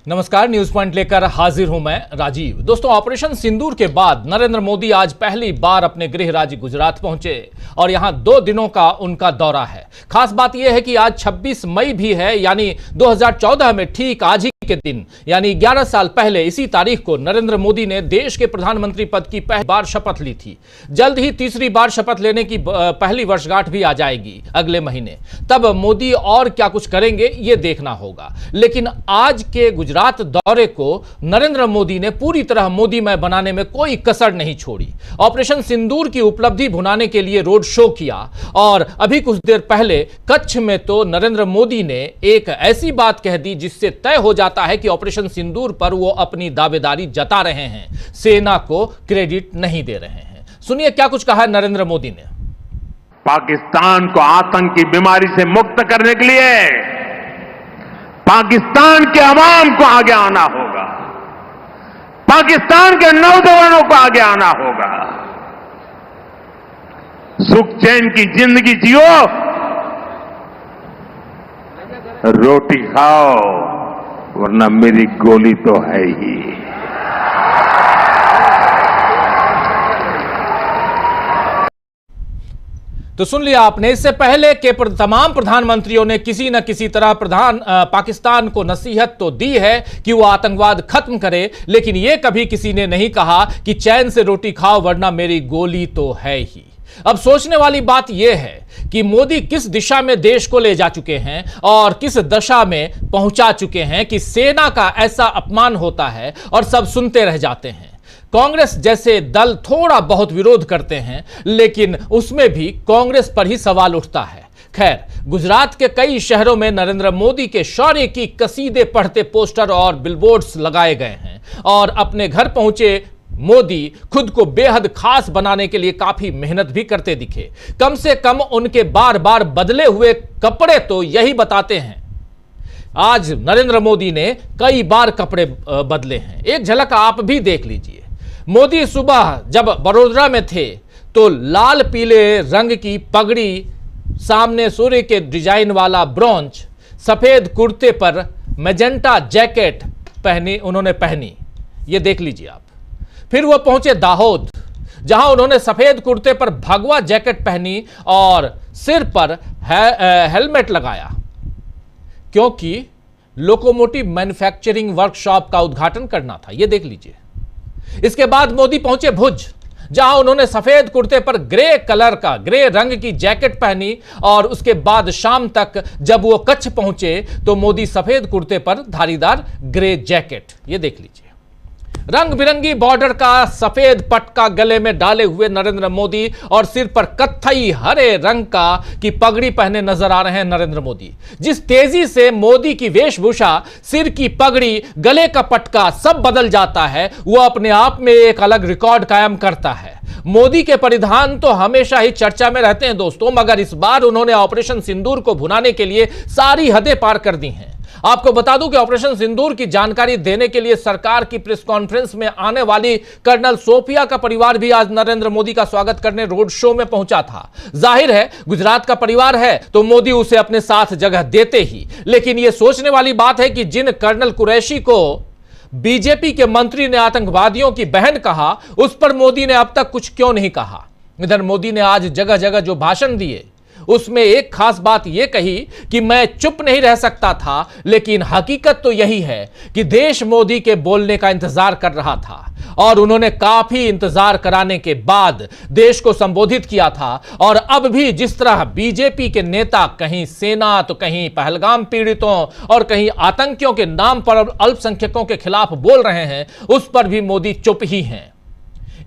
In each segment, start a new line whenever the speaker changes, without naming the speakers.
नमस्कार, news point लेकर हाजिर हूं मैं राजीव। दोस्तों, ऑपरेशन सिंदूर के बाद नरेंद्र मोदी आज पहली बार अपने गृह राज्य गुजरात पहुंचे और यहां 2 दिनों का उनका दौरा है। खास बात यह है कि आज 26 मई भी है, यानी 2014 में ठीक आज ही के दिन यानी 11 साल पहले इसी तारीख को नरेंद्र मोदी ने देश के प्रधानमंत्री पद की पहली बार शपथ ली थी। जल्द ही तीसरी बार शपथ लेने की पहली वर्षगांठ भी आ जाएगी अगले महीने। तब मोदी और क्या कुछ करेंगे ये देखना होगा, लेकिन आज के गुजरात दौरे को नरेंद्र मोदी ने पूरी तरह मोदीमय बनाने में कोई कसर नहीं छोड़ी। ऑपरेशन सिंदूर की उपलब्धि भुनाने के लिए रोड शो किया और अभी कुछ देर पहले कच्छ में तो नरेंद्र मोदी ने एक ऐसी बात कह दी जिससे तय हो जाता है कि ऑपरेशन सिंदूर पर वो अपनी दावेदारी जता रहे हैं, सेना को क्रेडिट नहीं दे रहे हैं। सुनिए क्या कुछ कहा नरेंद्र मोदी ने।
पाकिस्तान को आतंक की बीमारी से मुक्त करने के लिए पाकिस्तान के अवाम को आगे आना होगा, पाकिस्तान के नौजवानों को आगे आना होगा। सुख चैन की जिंदगी जियो, रोटी खाओ, वरना मेरी गोली तो है ही।
तो सुन लिया आपने। इससे पहले के तमाम प्रधानमंत्रियों ने किसी न किसी तरह पाकिस्तान को नसीहत तो दी है कि वो आतंकवाद खत्म करे, लेकिन ये कभी किसी ने नहीं कहा कि चैन से रोटी खाओ वरना मेरी गोली तो है ही। अब सोचने वाली बात यह है कि मोदी किस दिशा में देश को ले जा चुके हैं और किस दशा में पहुंचा चुके हैं कि सेना का ऐसा अपमान होता है और सब सुनते रह जाते हैं। कांग्रेस जैसे दल थोड़ा बहुत विरोध करते हैं, लेकिन उसमें भी कांग्रेस पर ही सवाल उठता है। खैर, गुजरात के कई शहरों में नरेंद्र मोदी के शौर्य की कसीदे पढ़ते पोस्टर और बिलबोर्ड्स लगाए गए हैं और अपने घर पहुंचे मोदी खुद को बेहद खास बनाने के लिए काफी मेहनत भी करते दिखे। कम से कम उनके बार बार बदले हुए कपड़े तो यही बताते हैं। आज नरेंद्र मोदी ने कई बार कपड़े बदले हैं, एक झलक आप भी देख लीजिए। मोदी सुबह जब बड़ोदरा में थे तो लाल पीले रंग की पगड़ी, सामने सूर्य के डिजाइन वाला ब्रॉन्ज, सफेद कुर्ते पर मैजेंटा जैकेट उन्होंने पहनी, ये देख लीजिए आप। फिर वो पहुंचे दाहोद, जहां उन्होंने सफेद कुर्ते पर भगवा जैकेट पहनी और सिर पर हेलमेट लगाया, क्योंकि लोकोमोटिव मैन्युफैक्चरिंग वर्कशॉप का उद्घाटन करना था। यह देख लीजिए। इसके बाद मोदी पहुंचे भुज, जहां उन्होंने सफेद कुर्ते पर ग्रे रंग की जैकेट पहनी और उसके बाद शाम तक जब वो कच्छ पहुंचे तो मोदी सफेद कुर्ते पर धारीदार ग्रे जैकेट, ये देख लीजिए। रंग बिरंगी बॉर्डर का सफेद पटका गले में डाले हुए नरेंद्र मोदी और सिर पर कत्थई हरे रंग का की पगड़ी पहने नजर आ रहे हैं नरेंद्र मोदी। जिस तेजी से मोदी की वेशभूषा, सिर की पगड़ी, गले का पटका सब बदल जाता है, वो अपने आप में एक अलग रिकॉर्ड कायम करता है। मोदी के परिधान तो हमेशा ही चर्चा में रहते हैं दोस्तों, मगर इस बार उन्होंने ऑपरेशन सिंदूर को भुनाने के लिए सारी हदें पार कर दी हैं। आपको बता दूं कि ऑपरेशन सिंदूर की जानकारी देने के लिए सरकार की प्रेस कॉन्फ्रेंस में आने वाली कर्नल सोफिया का परिवार भी आज नरेंद्र मोदी का स्वागत करने रोड शो में पहुंचा था। जाहिर है, गुजरात का परिवार है तो मोदी उसे अपने साथ जगह देते ही, लेकिन यह सोचने वाली बात है कि जिन कर्नल कुरैशी को बीजेपी के मंत्री ने आतंकवादियों की बहन कहा, उस पर मोदी ने अब तक कुछ क्यों नहीं कहा। इधर मोदी ने आज जगह जगह जो भाषण दिए उसमें एक खास बात यह कही कि मैं चुप नहीं रह सकता था, लेकिन हकीकत तो यही है कि देश मोदी के बोलने का इंतजार कर रहा था और उन्होंने काफी इंतजार कराने के बाद देश को संबोधित किया था। और अब भी जिस तरह बीजेपी के नेता कहीं सेना तो कहीं पहलगाम पीड़ितों और कहीं आतंकियों के नाम पर अल्पसंख्यकों के खिलाफ बोल रहे हैं, उस पर भी मोदी चुप ही हैं।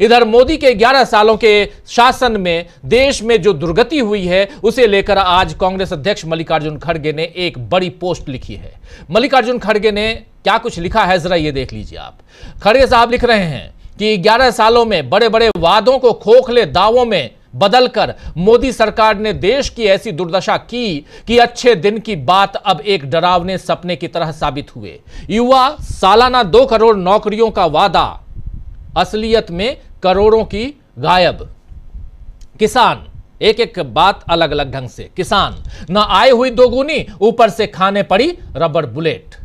इधर मोदी के 11 सालों के शासन में देश में जो दुर्गति हुई है, उसे लेकर आज कांग्रेस अध्यक्ष मल्लिकार्जुन खड़गे ने एक बड़ी पोस्ट लिखी है। मल्लिकार्जुन खड़गे ने क्या कुछ लिखा है, जरा ये देख लीजिए आप। खड़गे साहब लिख रहे हैं कि 11 सालों में बड़े बड़े वादों को खोखले दावों में बदलकर मोदी सरकार ने देश की ऐसी दुर्दशा की कि अच्छे दिन की बात अब एक डरावने सपने की तरह साबित हुए। युवा सालाना 2 करोड़ नौकरियों का वादा, असलियत में करोड़ों की गायब। किसान, एक एक बात अलग अलग ढंग से। किसान, न आय हुई दोगुनी, ऊपर से खाने पड़ी रबर बुलेट।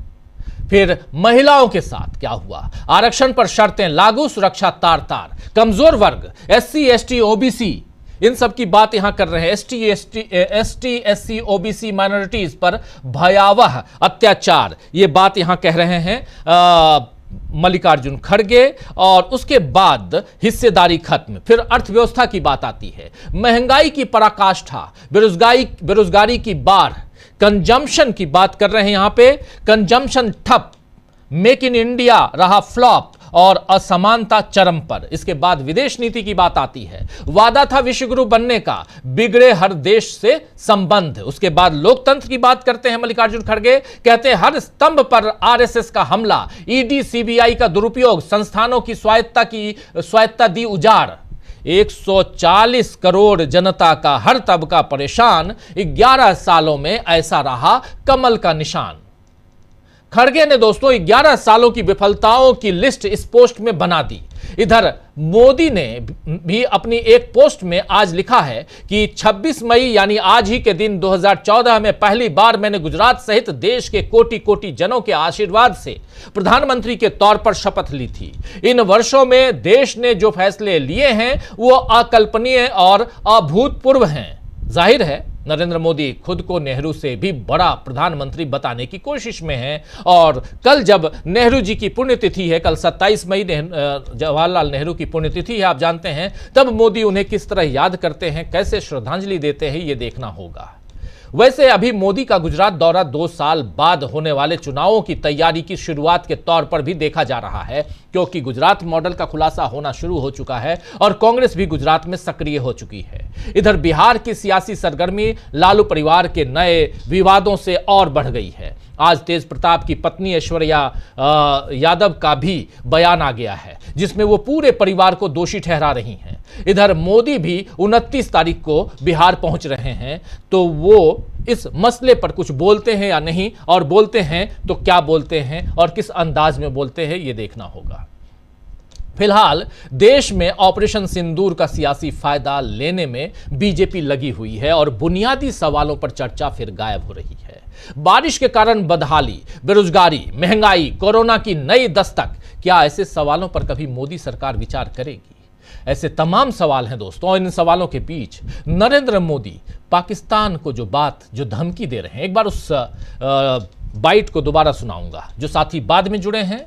फिर महिलाओं के साथ क्या हुआ, आरक्षण पर शर्तें लागू, सुरक्षा तार तार, कमजोर वर्ग, SC ST OBC, इन सब की बात यहां कर रहे हैं। ST SC OBC माइनॉरिटीज पर भयावह अत्याचार, ये बात यहां कह रहे हैं मल्लिकार्जुन खड़गे। और उसके बाद हिस्सेदारी खत्म, फिर अर्थव्यवस्था की बात आती है, महंगाई की पराकाष्ठा, बेरोजगारी की बाढ़, कंजम्पशन की बात कर रहे हैं यहां पे, कंजम्पशन ठप, मेक इन इंडिया रहा फ्लॉप और असमानता चरम पर। इसके बाद विदेश नीति की बात आती है, वादा था विश्वगुरु बनने का, बिगड़े हर देश से संबंध। उसके बाद लोकतंत्र की बात करते हैं मल्लिकार्जुन खड़गे, कहते हैं हर स्तंभ पर RSS का हमला, ED CBI का दुरुपयोग, संस्थानों की स्वायत्ता दी उजाड़, 140 करोड़ जनता का हर तबका परेशान, 11 सालों में ऐसा रहा कमल का निशान। खड़गे ने दोस्तों 11 सालों की विफलताओं की लिस्ट इस पोस्ट में बना दी। इधर मोदी ने भी अपनी एक पोस्ट में आज लिखा है कि 26 मई यानी आज ही के दिन 2014 में पहली बार मैंने गुजरात सहित देश के कोटि कोटि जनों के आशीर्वाद से प्रधानमंत्री के तौर पर शपथ ली थी। इन वर्षों में देश ने जो फैसले लिए हैं वो अकल्पनीय और अभूतपूर्व हैं। जाहिर है नरेंद्र मोदी खुद को नेहरू से भी बड़ा प्रधानमंत्री बताने की कोशिश में हैं। और कल जब नेहरू जी की पुण्यतिथि है, कल 27 मई जवाहरलाल नेहरू की पुण्यतिथि है, आप जानते हैं, तब मोदी उन्हें किस तरह याद करते हैं, कैसे श्रद्धांजलि देते हैं, ये देखना होगा। वैसे अभी मोदी का गुजरात दौरा 2 साल बाद होने वाले चुनावों की तैयारी की शुरुआत के तौर पर भी देखा जा रहा है, क्योंकि गुजरात मॉडल का खुलासा होना शुरू हो चुका है और कांग्रेस भी गुजरात में सक्रिय हो चुकी है। इधर बिहार की सियासी सरगर्मी लालू परिवार के नए विवादों से और बढ़ गई है। आज तेज प्रताप की पत्नी ऐश्वर्या यादव का भी बयान आ गया है, जिसमें वो पूरे परिवार को दोषी ठहरा रही हैं। इधर मोदी भी 29 तारीख को बिहार पहुंच रहे हैं, तो वो इस मसले पर कुछ बोलते हैं या नहीं, और बोलते हैं तो क्या बोलते हैं और किस अंदाज में बोलते हैं, ये देखना होगा। फिलहाल देश में ऑपरेशन सिंदूर का सियासी फायदा लेने में बीजेपी लगी हुई है और बुनियादी सवालों पर चर्चा फिर गायब हो रही है। बारिश के कारण बदहाली, बेरोजगारी, महंगाई, कोरोना की नई दस्तक, क्या ऐसे सवालों पर कभी मोदी सरकार विचार करेगी? ऐसे तमाम सवाल हैं दोस्तों, और इन सवालों के बीच नरेंद्र मोदी पाकिस्तान को जो धमकी दे रहे हैं, एक बार उस बाइट को दोबारा सुनाऊंगा। जो साथी बाद में जुड़े हैं,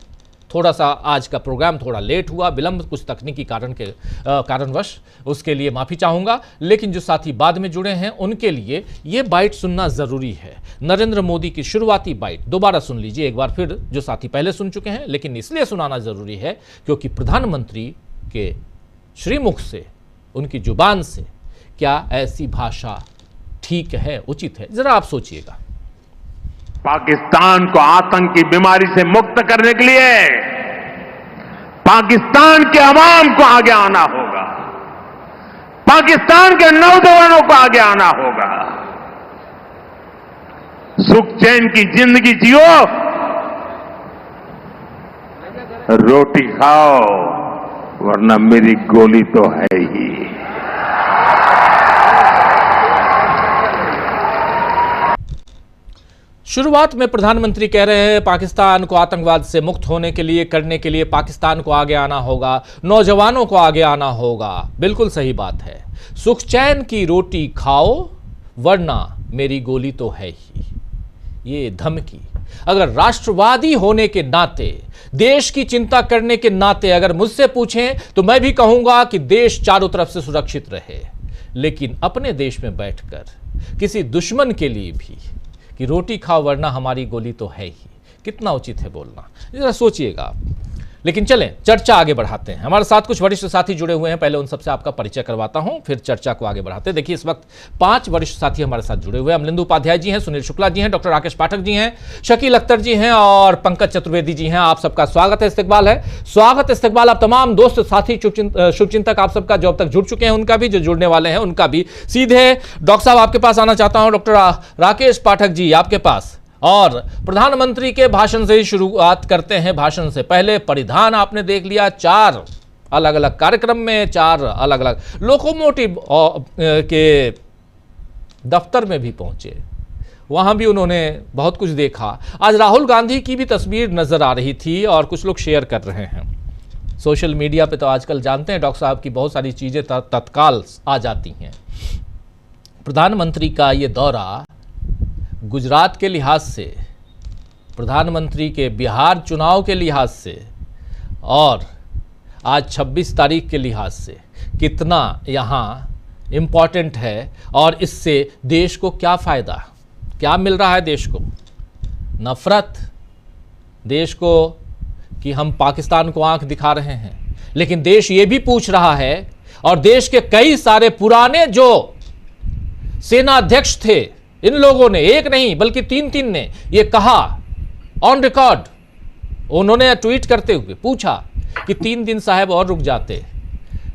थोड़ा सा आज का प्रोग्राम थोड़ा लेट हुआ, विलंब कुछ तकनीकी कारणवश, उसके लिए माफी चाहूंगा, लेकिन जो साथी बाद में जुड़े हैं उनके लिए यह बाइट सुनना जरूरी है। नरेंद्र मोदी की शुरुआती बाइट दोबारा सुन लीजिए एक बार फिर, जो साथी पहले सुन चुके हैं, लेकिन इसलिए सुनाना जरूरी है क्योंकि प्रधानमंत्री के श्रीमुख से, उनकी जुबान से क्या ऐसी भाषा ठीक है, उचित है? जरा आप सोचिएगा।
पाकिस्तान को आतंक की बीमारी से मुक्त करने के लिए पाकिस्तान के अवाम को आगे आना होगा, पाकिस्तान के नौजवानों को आगे आना होगा। सुख चैन की जिंदगी जियो, रोटी खाओ, वरना मेरी गोली तो है ही।
शुरुआत में प्रधानमंत्री कह रहे हैं पाकिस्तान को आतंकवाद से मुक्त होने के लिए, करने के लिए पाकिस्तान को आगे आना होगा, नौजवानों को आगे आना होगा। बिल्कुल सही बात है। सुख चैन की रोटी खाओ वरना मेरी गोली तो है ही। ये धमकी, अगर राष्ट्रवादी होने के नाते, देश की चिंता करने के नाते अगर मुझसे पूछें तो मैं भी कहूंगा कि देश चारों तरफ से सुरक्षित रहे, लेकिन अपने देश में बैठकर किसी दुश्मन के लिए भी कि रोटी खाओ वरना हमारी गोली तो है ही, कितना उचित है बोलना, जरा सोचिएगा। लेकिन चलें चर्चा आगे बढ़ाते हैं। हमारे साथ कुछ वरिष्ठ साथी जुड़े हुए हैं, पहले उन सबसे आपका परिचय करवाता हूं, फिर चर्चा को आगे बढ़ाते हैं। देखिए इस वक्त 5 वरिष्ठ साथी हमारे साथ जुड़े हुए हैं। अमलिंदु उपाध्याय जी हैं, सुनील शुक्ला जी हैं, डॉक्टर राकेश पाठक जी हैं, शकील अख्तर जी हैं और पंकज चतुर्वेदी जी हैं। आप सबका स्वागत है, इस्तकबाल है, स्वागत इस्तकबाल। आप तमाम दोस्त साथी शुभचिंतक आप सबका जो अब तक जुड़ चुके हैं उनका भी, जो जुड़ने वाले हैं उनका भी। सीधे डॉक्टर साहब आपके पास आना चाहता हूं, डॉक्टर राकेश पाठक जी आपके पास। और प्रधानमंत्री के भाषण से ही शुरुआत करते हैं। भाषण से पहले परिधान आपने देख लिया, 4 अलग अलग कार्यक्रम में 4 अलग अलग लोकोमोटिव के दफ्तर में भी पहुंचे, वहाँ भी उन्होंने बहुत कुछ देखा। आज राहुल गांधी की भी तस्वीर नज़र आ रही थी और कुछ लोग शेयर कर रहे हैं सोशल मीडिया पे। तो आजकल जानते हैं डॉक्टर साहब की बहुत सारी चीज़ें तत्काल आ जाती हैं। प्रधानमंत्री का ये दौरा गुजरात के लिहाज से, प्रधानमंत्री के बिहार चुनाव के लिहाज से और आज 26 तारीख के लिहाज से कितना यहाँ इम्पॉर्टेंट है और इससे देश को क्या फ़ायदा, क्या मिल रहा है देश को? नफ़रत देश को कि हम पाकिस्तान को आंख दिखा रहे हैं, लेकिन देश ये भी पूछ रहा है और देश के कई सारे पुराने जो सेना अध्यक्ष थे, इन लोगों ने, एक नहीं बल्कि तीन ने ये कहा ऑन रिकॉर्ड, उन्होंने ट्वीट करते हुए पूछा कि 3 दिन साहब और रुक जाते।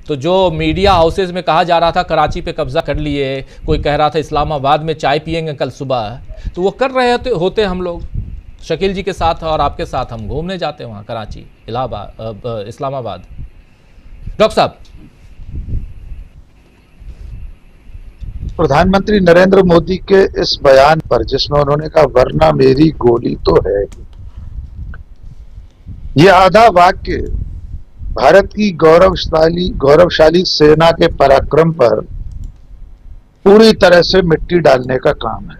तो जो मीडिया हाउसेज में कहा जा रहा था कराची पे कब्जा कर लिए, कोई कह रहा था इस्लामाबाद में चाय पिएंगे कल सुबह, तो वो कर रहे होते हम लोग शकील जी के साथ और आपके साथ हम घूमने जाते वहाँ कराची, इलाहाबाद, इस्लामाबाद। डॉक्टर साहब,
प्रधानमंत्री नरेंद्र मोदी के इस बयान पर जिसमें उन्होंने कहा वरना मेरी गोली तो है, यह आधा वाक्य भारत की गौरवशाली सेना के पराक्रम पर पूरी तरह से मिट्टी डालने का काम है।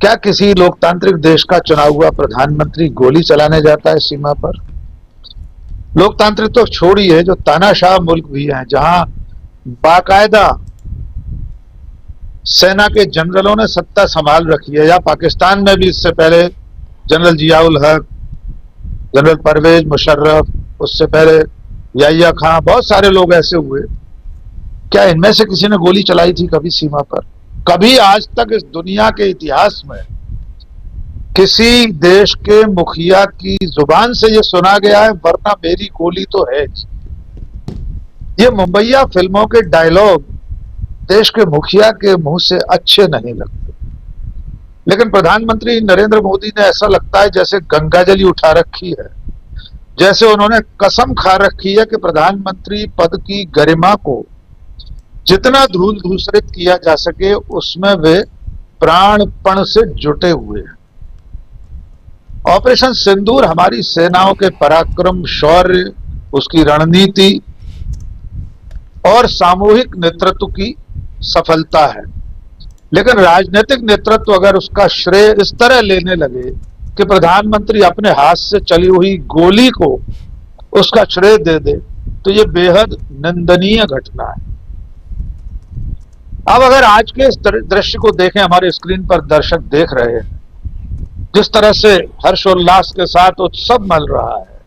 क्या किसी लोकतांत्रिक देश का चुना हुआ प्रधानमंत्री गोली चलाने जाता है सीमा पर? लोकतांत्रिक तो छोड़िए, जो तानाशाह मुल्क भी हैं जहां बाकायदा सेना के जनरलों ने सत्ता संभाल रखी है, या पाकिस्तान में भी इससे पहले जनरल जियाउल हक, जनरल परवेज मुशर्रफ, उससे पहले याहिया खां, बहुत सारे लोग ऐसे हुए। क्या इनमें से किसी ने गोली चलाई थी कभी सीमा पर? कभी आज तक इस दुनिया के इतिहास में किसी देश के मुखिया की जुबान से यह सुना गया है वरना मेरी गोली तो है? ये मुंबईया फिल्मों के डायलॉग देश के मुखिया के मुंह से अच्छे नहीं लगते, लेकिन प्रधानमंत्री नरेंद्र मोदी ने ऐसा लगता है जैसे गंगाजली उठा रखी है, जैसे उन्होंने कसम खा रखी है कि प्रधानमंत्री पद की गरिमा को जितना धूल धूसरित किया जा सके उसमें वे प्राणपण से जुटे हुए हैं। ऑपरेशन सिंदूर हमारी सेनाओं के पराक्रम, शौर्य, उसकी रणनीति और सामूहिक नेतृत्व की सफलता है, लेकिन राजनीतिक नेतृत्व अगर उसका श्रेय इस तरह लेने लगे कि प्रधानमंत्री अपने हाथ से चली हुई गोली को उसका श्रेय दे दे, तो यह बेहद निंदनीय घटना है। अब अगर आज के इस दृश्य को देखें, हमारे स्क्रीन पर दर्शक देख रहे हैं जिस तरह से हर्षोल्लास के साथ उत्सव मल रहा है,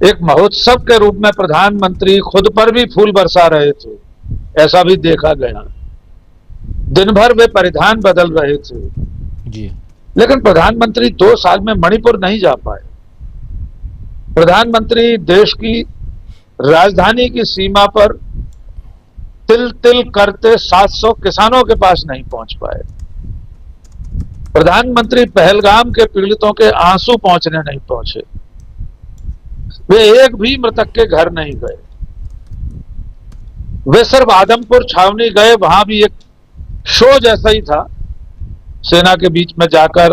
एक महोत्सव के रूप में प्रधानमंत्री खुद पर भी फूल बरसा रहे थे, ऐसा भी देखा गया। दिन भर वे परिधान बदल रहे थे
जी,
लेकिन प्रधानमंत्री 2 साल में मणिपुर नहीं जा पाए। प्रधानमंत्री देश की राजधानी की सीमा पर तिल तिल करते 700 किसानों के पास नहीं पहुंच पाए। प्रधानमंत्री पहलगाम के पीड़ितों के आंसू पहुंचने नहीं पहुंचे। वे एक भी मृतक के घर नहीं गए। वे सिर्फ आदमपुर छावनी गए, वहां भी एक शो जैसा ही था, सेना के बीच में जाकर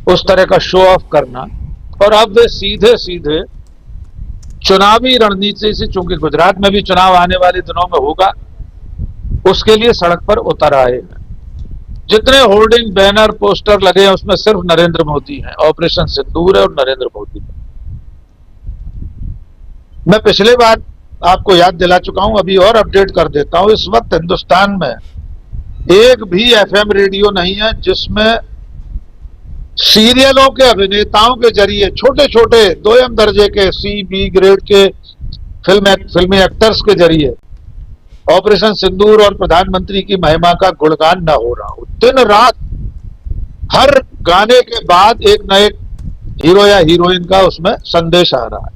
उस तरह का शो ऑफ करना। और अब वे सीधे सीधे चुनावी रणनीति से, चूंकि गुजरात में भी चुनाव आने वाले दिनों में होगा, उसके लिए सड़क पर उतर आए हैं। जितने होर्डिंग, बैनर, पोस्टर लगे हैं उसमें सिर्फ नरेंद्र मोदी हैं, ऑपरेशन सिंदूर है और नरेंद्र मोदी है। मैं पिछले बार आपको याद दिला चुका हूं, अभी और अपडेट कर देता हूं। इस वक्त हिंदुस्तान में एक भी एफएम रेडियो नहीं है जिसमें सीरियलों के अभिनेताओं के जरिए, छोटे छोटे 2M दर्जे के C-B ग्रेड के फिल्मी एक्टर्स के जरिए ऑपरेशन सिंदूर और प्रधानमंत्री की महिमा का गुणगान न हो रहा हो। दिन रात हर गाने के बाद एक न एक हीरो या हीरोइन का उसमें संदेश आ रहा है।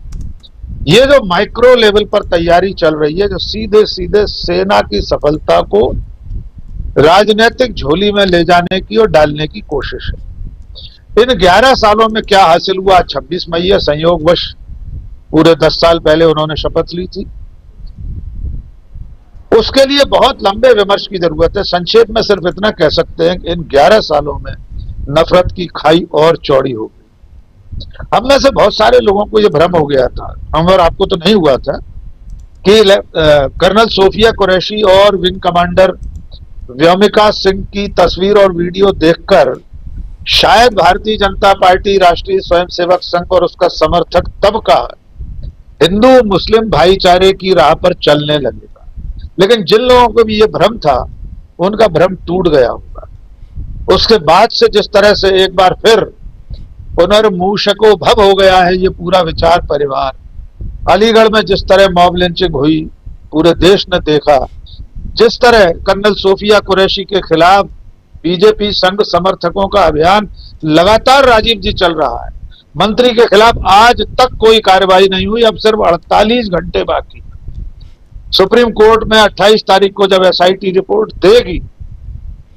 ये जो माइक्रो लेवल पर तैयारी चल रही है, जो सीधे सीधे सेना की सफलता को राजनीतिक झोली में ले जाने की और डालने की कोशिश है। इन 11 सालों में क्या हासिल हुआ? 26 मई है, संयोगवश पूरे 10 साल पहले उन्होंने शपथ ली थी। उसके लिए बहुत लंबे विमर्श की जरूरत है। संक्षेप में सिर्फ इतना कह सकते हैं कि इन 11 सालों में नफरत की खाई और चौड़ी हो गई। हम में से बहुत सारे लोगों को यह भ्रम हो गया था, हम और आपको तो नहीं हुआ था, कि कर्नल सोफिया कुरैशी और विंग कमांडर व्योमिका सिंह की तस्वीर और वीडियो देखकर शायद भारतीय जनता पार्टी, राष्ट्रीय स्वयंसेवक संघ और उसका समर्थक तबका हिंदू मुस्लिम भाईचारे की राह पर चलने लगेगा। लेकिन जिन लोगों को भी ये भ्रम था, उनका भ्रम टूट गया होगा। उसके बाद से जिस तरह से एक बार फिर पुनर्मूषको भव हो गया है ये पूरा विचार परिवार, अलीगढ़ में जिस तरह मॉब लिंचिंग हुई पूरे देश ने देखा, जिस तरह कर्नल सोफिया कुरैशी के खिलाफ बीजेपी संघ समर्थकों का अभियान लगातार राजीव जी चल रहा है, मंत्री के खिलाफ आज तक कोई कार्रवाई नहीं हुई, अब सिर्फ 48 घंटे बाकी। सुप्रीम कोर्ट में 28 तारीख को जब एसआईटी रिपोर्ट देगी,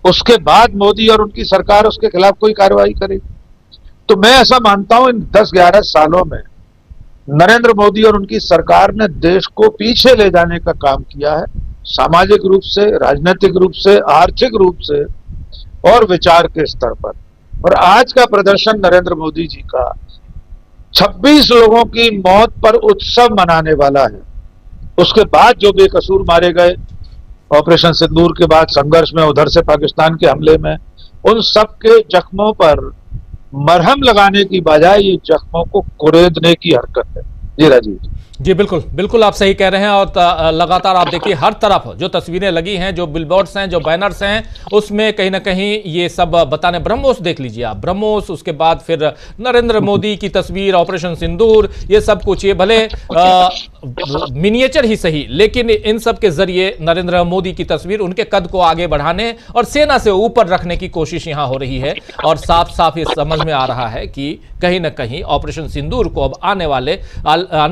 उसके बाद मोदी और उनकी सरकार उसके खिलाफ कोई कार्रवाई करेगी। तो मैं ऐसा मानता हूं इन 10-11 सालों में नरेंद्र मोदी और उनकी सरकार ने देश को पीछे ले जाने का काम किया है, सामाजिक रूप से, राजनीतिक रूप से, आर्थिक रूप से और विचार के स्तर पर। और आज का प्रदर्शन नरेंद्र मोदी जी का 26 लोगों की मौत पर उत्सव मनाने वाला है, उसके बाद जो बेकसूर मारे गए ऑपरेशन सिंदूर के बाद संघर्ष में, उधर से पाकिस्तान के हमले में, उन सब के जख्मों पर मरहम लगाने की बजाय ये जख्मों को कुरेदने की हरकत है। जी राजीव
जी, बिल्कुल बिल्कुल आप सही कह रहे हैं। और लगातार आप देखिए हर तरफ जो तस्वीरें लगी हैं, जो बिलबोर्ड्स हैं, जो बैनर्स हैं, उसमें कहीं ना कहीं ये सब बताने, ब्रह्मोस देख लीजिए आप, ब्रह्मोस, उसके बाद फिर नरेंद्र मोदी की तस्वीर, ऑपरेशन सिंदूर, ये सब कुछ, ये भले मिनिएचर ही सही, लेकिन इन सब के जरिए नरेंद्र मोदी की तस्वीर उनके कद को आगे बढ़ाने और सेना से ऊपर रखने की कोशिश यहां हो रही है। और साफ साफ ये समझ में आ रहा है कि कहीं ना कहीं ऑपरेशन सिंदूर को अब आने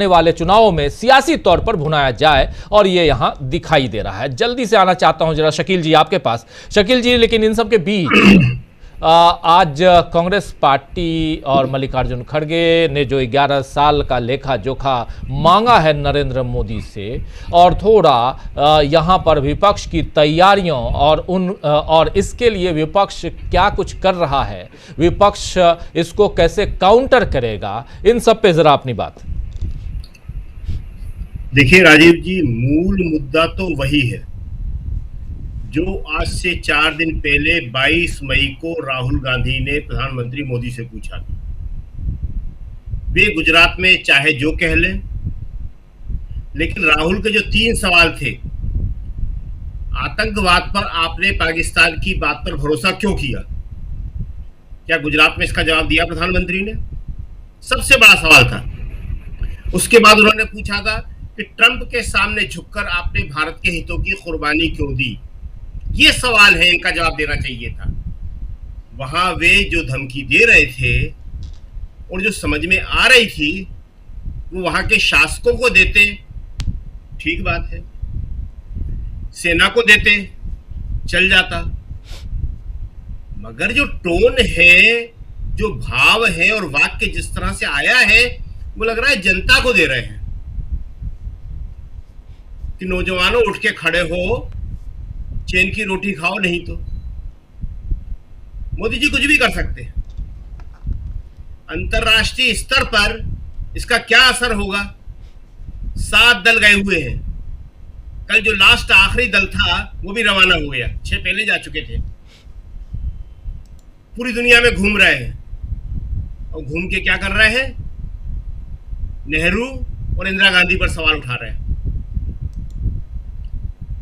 वाले चुनावों में सियासी तौर पर भुनाया जाए, और ये यहां दिखाई दे रहा है। जल्दी से आना चाहता हूं जरा शकील जी आपके पास। शकील जी, लेकिन इन सब के बीच आज कांग्रेस पार्टी और मल्लिकार्जुन खड़गे ने जो 11 साल का लेखा जोखा मांगा है नरेंद्र मोदी से, और थोड़ा यहां पर विपक्ष की तैयारियों और इसके लिए विपक्ष क्या कुछ कर रहा है, विपक्ष इसको कैसे काउंटर करेगा, इन सब पे जरा अपनी बात।
देखिए राजीव जी, मूल मुद्दा तो वही है जो आज से 4 दिन पहले 22 मई को राहुल गांधी ने प्रधानमंत्री मोदी से पूछा था। वे गुजरात में चाहे जो कह लें, लेकिन राहुल के जो 3 सवाल थे, आतंकवाद पर आपने पाकिस्तान की बात पर भरोसा क्यों किया, क्या गुजरात में इसका जवाब दिया प्रधानमंत्री ने? सबसे बड़ा सवाल था। उसके बाद उन्होंने पूछा था कि ट्रंप के सामने झुककर आपने भारत के हितों की कुर्बानी क्यों दी। ये सवाल है, इनका जवाब देना चाहिए था। वहां वे जो धमकी दे रहे थे और जो समझ में आ रही थी, वो वहां के शासकों को देते, ठीक बात है, सेना को देते, चल जाता, मगर जो टोन है, जो भाव है और वाक्य जिस तरह से आया है, वो लग रहा है जनता को दे रहे हैं कि नौजवानों उठ के खड़े हो, चैन की रोटी खाओ, नहीं तो मोदी जी कुछ भी कर सकते हैं। अंतरराष्ट्रीय स्तर पर इसका क्या असर होगा? 7 दल गए हुए हैं। कल जो लास्ट आखिरी दल था वो भी रवाना हो गया, 6 पहले जा चुके थे। पूरी दुनिया में घूम रहे हैं और घूम के क्या कर रहे हैं? नेहरू और इंदिरा गांधी पर सवाल उठा रहे हैं,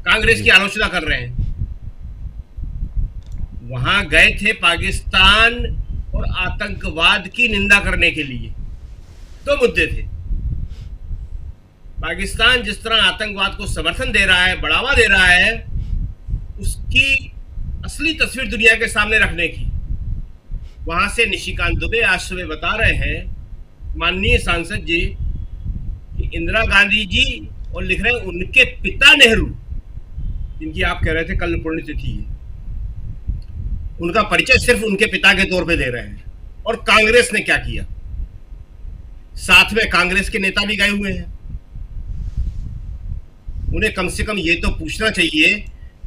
कांग्रेस की आलोचना कर रहे हैं। वहां गए थे पाकिस्तान और आतंकवाद की निंदा करने के लिए। 2 मुद्दे थे। पाकिस्तान जिस तरह आतंकवाद को समर्थन दे रहा है, बढ़ावा दे रहा है, उसकी असली तस्वीर दुनिया के सामने रखने की। वहां से निशिकांत दुबे आज सुबह बता रहे हैं, माननीय सांसद जी, कि इंदिरा गांधी जी, और लिख रहे हैं उनके पिता नेहरू, जिनकी आप कह रहे थे कल पुण्यतिथि है, उनका परिचय सिर्फ उनके पिता के तौर पे दे रहे हैं। और कांग्रेस ने क्या किया? साथ में कांग्रेस के नेता भी गए हुए हैं। उन्हें कम से कम ये तो पूछना चाहिए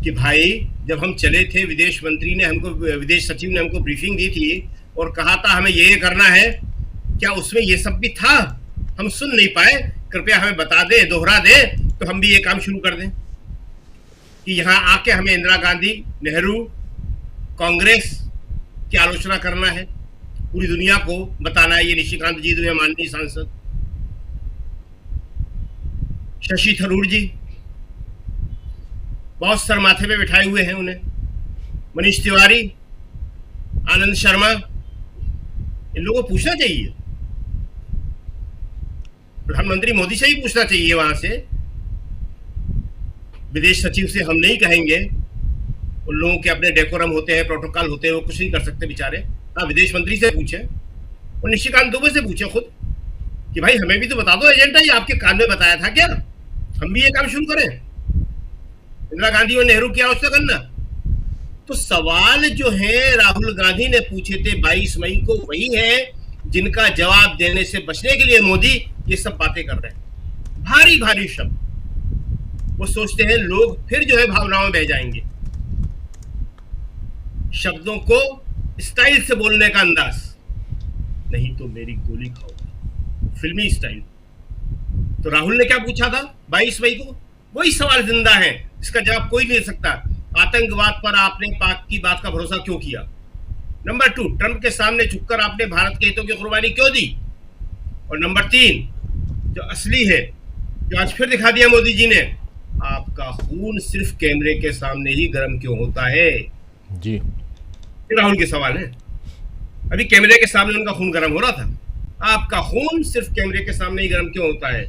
कि भाई जब हम चले थे, विदेश मंत्री ने हमको, विदेश सचिव ने हमको ब्रीफिंग दी थी और कहा था हमें ये करना है, क्या उसमें ये सब भी था? हम सुन नहीं पाए। कृपया हमें बता दे, दोहरा दे, तो हम भी ये काम शुरू कर दें कि यहाँ आके हमें इंदिरा गांधी, नेहरू, कांग्रेस की आलोचना करना है, पूरी दुनिया को बताना है। ये निशिकांत जी जो है माननीय सांसद, शशि थरूर जी बहुत सर माथे पे बिठाए हुए हैं उन्हें, मनीष तिवारी, आनंद शर्मा, इन लोगों को पूछना चाहिए। प्रधानमंत्री मोदी से ही पूछना चाहिए वहां से, विदेश सचिव से हम नहीं कहेंगे। उन लोगों के अपने डेकोरम होते हैं, प्रोटोकॉल होते हैं, वो कुछ नहीं कर सकते बेचारे। हाँ, विदेश मंत्री से पूछे और निशिकांत दुबे से पूछे खुद कि भाई हमें भी तो बता दो एजेंडा, ये आपके कान में बताया था क्या? हम भी ये काम शुरू करें, इंदिरा गांधी और नेहरू की आलोचना करना। तो सवाल जो है राहुल गांधी ने पूछे थे 22 मई को, वही है जिनका जवाब देने से बचने के लिए मोदी ये सब बातें कर रहे हैं, भारी भारी शब्द। वो सोचते हैं लोग फिर जो है भावनाओं में बह जाएंगे। शब्दों को स्टाइल से बोलने का अंदाज, नहीं तो मेरी गोली खाओ, फिल्मी स्टाइल। तो राहुल ने क्या पूछा था 22 मई को? वही सवाल जिंदा है, इसका जवाब कोई नहीं दे सकता। आतंकवाद पर आपने पाक की बात का भरोसा क्यों किया? नंबर 2, ट्रंप के सामने झुककर आपने भारत के हितों की कुर्बानी क्यों दी? और नंबर 3 जो असली है, जो आज फिर दिखा दिया मोदी जी ने, आपका खून सिर्फ कैमरे के सामने ही गर्म क्यों होता है?
जी,
राहुल के सवाल है। अभी कैमरे के सामने उनका खून गर्म हो रहा था, आपका खून सिर्फ कैमरे के सामने ही गर्म क्यों होता है?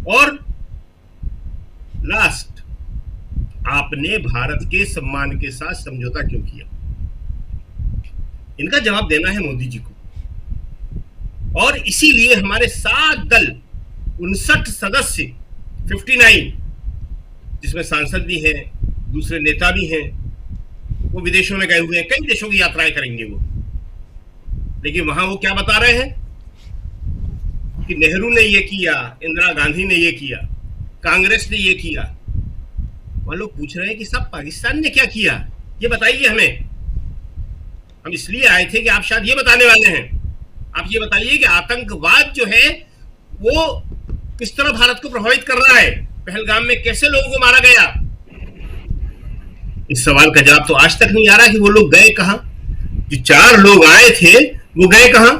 और लास्ट, आपने भारत के सम्मान के साथ समझौता क्यों किया? इनका जवाब देना है मोदी जी को। और इसीलिए हमारे 7 दल, 59 सदस्य, 59, जिसमें सांसद भी हैं, दूसरे नेता भी हैं, वो विदेशों में गए हुए हैं, कई देशों की यात्राएं करेंगे वो। लेकिन वहां वो क्या बता रहे हैं कि नेहरू ने ये किया, इंदिरा गांधी ने ये किया, कांग्रेस ने ये किया। वह लोग पूछ रहे हैं कि सब पाकिस्तान ने क्या किया, ये बताइए हमें। हम इसलिए आए थे कि आप शायद ये बताने वाले हैं। आप ये बताइए कि आतंकवाद जो है वो किस तरह भारत को प्रभावित कर रहा है, पहलगाम में कैसे लोगों को मारा गया। इस सवाल का जवाब तो आज तक नहीं आ रहा कि वो लोग गए कहां, जो 4 लोग आए थे वो गए कहां।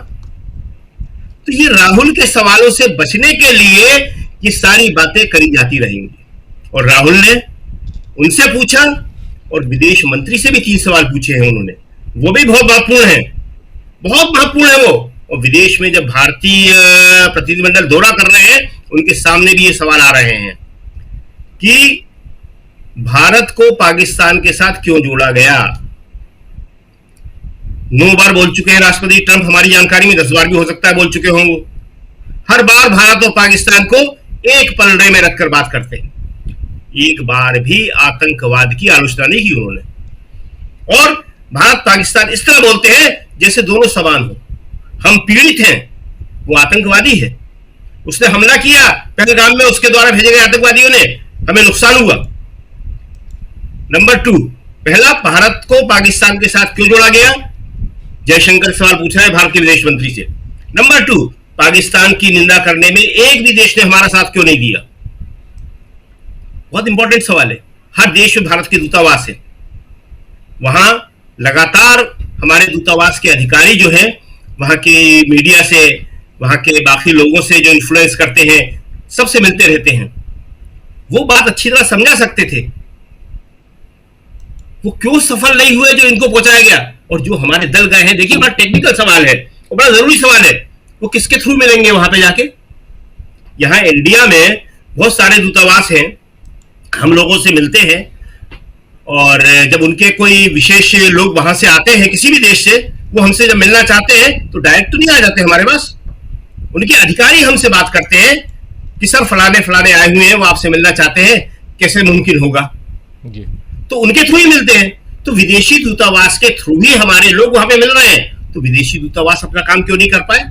तो ये राहुल के सवालों से बचने के लिए ये सारी बातें करी जाती रहेंगी। और राहुल ने उनसे पूछा और विदेश मंत्री से भी 3 सवाल पूछे हैं उन्होंने, वो भी बहुत महत्वपूर्ण है, बहुत महत्वपूर्ण है वो। और विदेश में जब भारतीय प्रतिनिधिमंडल दौरा कर रहे हैं, उनके सामने भी ये सवाल आ रहे हैं कि भारत को पाकिस्तान के साथ क्यों जोड़ा गया। 9 बार बोल चुके हैं राष्ट्रपति ट्रंप, हमारी जानकारी में 10 बार भी हो सकता है बोल चुके होंगे। हर बार भारत और पाकिस्तान को एक पलड़े में रखकर बात करते हैं, एक बार भी आतंकवाद की आलोचना नहीं की उन्होंने। और भारत पाकिस्तान इस तरह बोलते हैं जैसे दोनों समान हो। हम पीड़ित हैं, वो आतंकवादी है, उसने हमला किया पहलगाम में, उसके द्वारा भेजे गए आतंकवादियों ने, हमें नुकसान हुआ। नंबर 2, पहला, भारत को पाकिस्तान के साथ क्यों जोड़ा गया? जयशंकर सवाल पूछ रहे हैं भारत के विदेश मंत्री से। नंबर 2, पाकिस्तान की निंदा करने में एक भी देश ने हमारा साथ क्यों नहीं दिया? बहुत इंपॉर्टेंट सवाल है। हर देश में भारत के दूतावास है, वहां लगातार हमारे दूतावास के अधिकारी जो हैं, वहां के मीडिया से, वहां के बाकी लोगों से जो इन्फ्लुएंस करते हैं, सबसे मिलते रहते हैं। वो बात अच्छी तरह समझा सकते थे वो क्यों सफल नहीं हुए जो इनको पहुंचाया गया। और जो हमारे दल गए हैं, देखिए बड़ा टेक्निकल सवाल है और बड़ा जरूरी सवाल है, वो किसके थ्रू मिलेंगे वहां पे जाके? यहां इंडिया में बहुत सारे दूतावास हैं, हम लोगों से मिलते हैं, और जब उनके कोई विशेष लोग वहां से आते हैं किसी भी देश से, वो हमसे जब मिलना चाहते हैं तो डायरेक्ट तो नहीं आ जाते हमारे पास, उनके अधिकारी हमसे बात करते हैं कि सर फलाने फलाने आए हुए हैं, वो आपसे मिलना चाहते हैं, कैसे मुमकिन होगा
जी।
तो उनके थ्रू ही मिलते हैं। तो विदेशी दूतावास के थ्रू ही हमारे लोग वहां पे मिल रहे हैं। तो विदेशी दूतावास अपना काम क्यों नहीं कर पाए?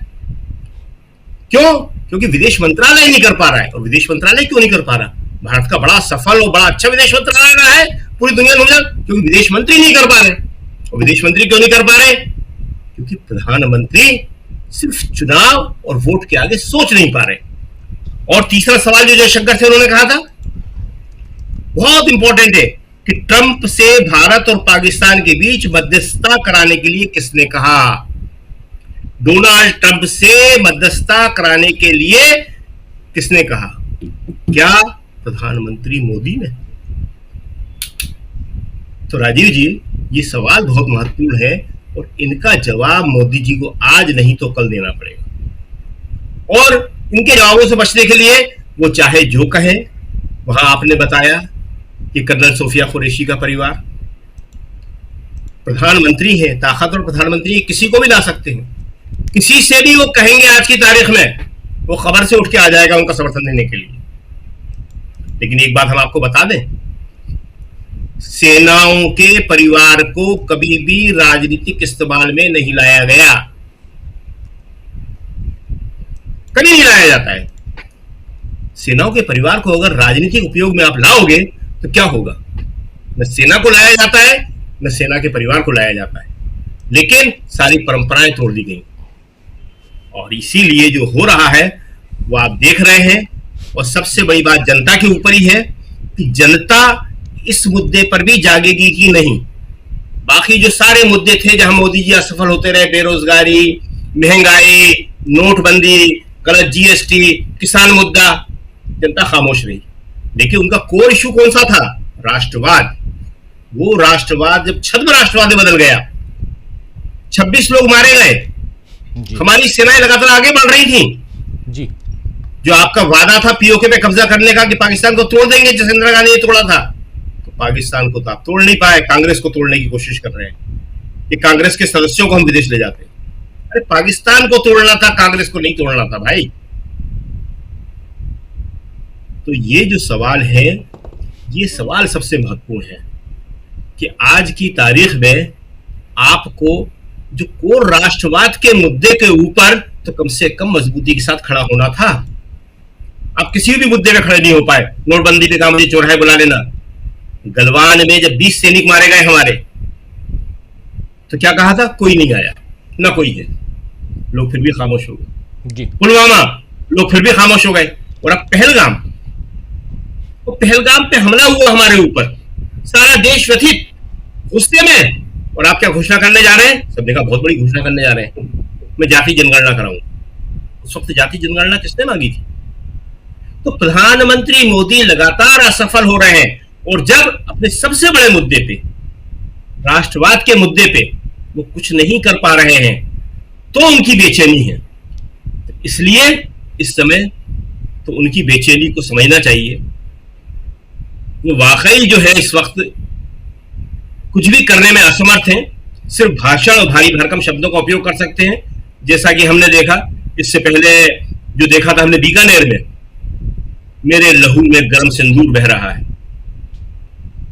क्यों? क्योंकि विदेश मंत्रालय नहीं कर पा रहा है। और विदेश मंत्रालय क्यों नहीं कर पा रहा? भारत का बड़ा सफल और बड़ा अच्छा विदेश मंत्री रहा है पूरी दुनिया में, क्योंकि विदेश मंत्री नहीं कर पा रहे। और विदेश मंत्री क्यों नहीं कर पा रहे? क्योंकि प्रधानमंत्री सिर्फ चुनाव और वोट के आगे सोच नहीं पा रहे। और तीसरा सवाल जो जयशंकर थे उन्होंने कहा था, बहुत इंपॉर्टेंट है, कि ट्रंप से भारत और पाकिस्तान के बीच मध्यस्थता कराने के लिए किसने कहा? डोनाल्ड ट्रंप से मध्यस्थता कराने के लिए किसने कहा? क्या प्रधानमंत्री मोदी ने? तो राजीव जी, ये सवाल बहुत महत्वपूर्ण है और इनका जवाब मोदी जी को आज नहीं तो कल देना पड़ेगा। और इनके जवाबों से बचने के लिए वो चाहे जो कहे, वहां आपने बताया कि कर्नल सोफिया कुरैशी का परिवार प्रधानमंत्री है, ताकतवर प्रधानमंत्री, किसी को भी ला सकते हैं, किसी से भी वो कहेंगे आज की तारीख में, वो खबर से उठ के आ जाएगा उनका समर्थन देने के लिए। लेकिन एक बात हम आपको बता दें, सेनाओं के परिवार को कभी भी राजनीतिक इस्तेमाल में नहीं लाया गया, कभी नहीं लाया जाता है। सेनाओं के परिवार को अगर राजनीतिक उपयोग में आप लाओगे तो क्या होगा? न सेना को लाया जाता है, न सेना के परिवार को लाया जाता है, लेकिन सारी परंपराएं तोड़ दी गई। और इसीलिए जो हो रहा है वो आप देख रहे हैं। और सबसे बड़ी बात जनता के ऊपर ही है कि जनता इस मुद्दे पर भी जागेगी कि नहीं। बाकी जो सारे मुद्दे थे जहां मोदी जी असफल होते रहे, बेरोजगारी, महंगाई, नोटबंदी, गलत जीएसटी, किसान मुद्दा, जनता खामोश रही। लेकिन उनका कोर इशू कौन सा था? राष्ट्रवाद। वो राष्ट्रवाद जब छद्म राष्ट्रवाद में बदल गया, 26 लोग मारे गए, हमारी सेनाएं लगातार आगे बढ़ रही थी
जी।
जो आपका वादा था पीओके पे कब्जा करने का कि पाकिस्तान को तोड़ देंगे, जैसे इंदिरा गांधी ने तोड़ा था, तो पाकिस्तान को तो आप तोड़ नहीं पाए, कांग्रेस को तोड़ने की कोशिश कर रहे हैं कि कांग्रेस के सदस्यों को हम विदेश ले जाते हैं। अरे पाकिस्तान को तोड़ना था, कांग्रेस को नहीं तोड़ना था भाई। तो ये जो सवाल है, ये सवाल सबसे महत्वपूर्ण है कि आज की तारीख में आपको जो कोर राष्ट्रवाद के मुद्दे के ऊपर तो कम से कम मजबूती के साथ खड़ा होना था। आप किसी भी मुद्दे में खड़े नहीं हो पाए। नोटबंदी पे कहा मुझे चौराहे बुला लेना। गलवान में जब 20 सैनिक मारे गए हमारे, तो क्या कहा था? कोई नहीं आया, ना कोई है, लोग फिर भी खामोश हो गए। पुलवामा, लोग फिर भी खामोश हो गए। और अब पहलगाम, तो पहलगाम पे हमला हुआ हमारे ऊपर, सारा देश व्यथित, गुस्से में। और आप क्या घोषणा करने जा रहे हैं? सबने कहा बहुत बड़ी घोषणा करने जा रहे हैं, मैं जाति जनगणना कराऊंगा। उस वक्त जाति जनगणना किसने मांगी थी? तो प्रधानमंत्री मोदी लगातार असफल हो रहे हैं। और जब अपने सबसे बड़े मुद्दे पे, राष्ट्रवाद के मुद्दे पे, वो कुछ नहीं कर पा रहे हैं, तो उनकी बेचैनी है। इसलिए इस समय तो उनकी बेचैनी को समझना चाहिए। वो वाकई जो है इस वक्त कुछ भी करने में असमर्थ हैं, सिर्फ भाषण और भारी भरकम शब्दों का उपयोग कर सकते हैं। जैसा कि हमने देखा, इससे पहले जो देखा था हमने बीकानेर में, मेरे लहू में गर्म सिंदूर बह रहा है।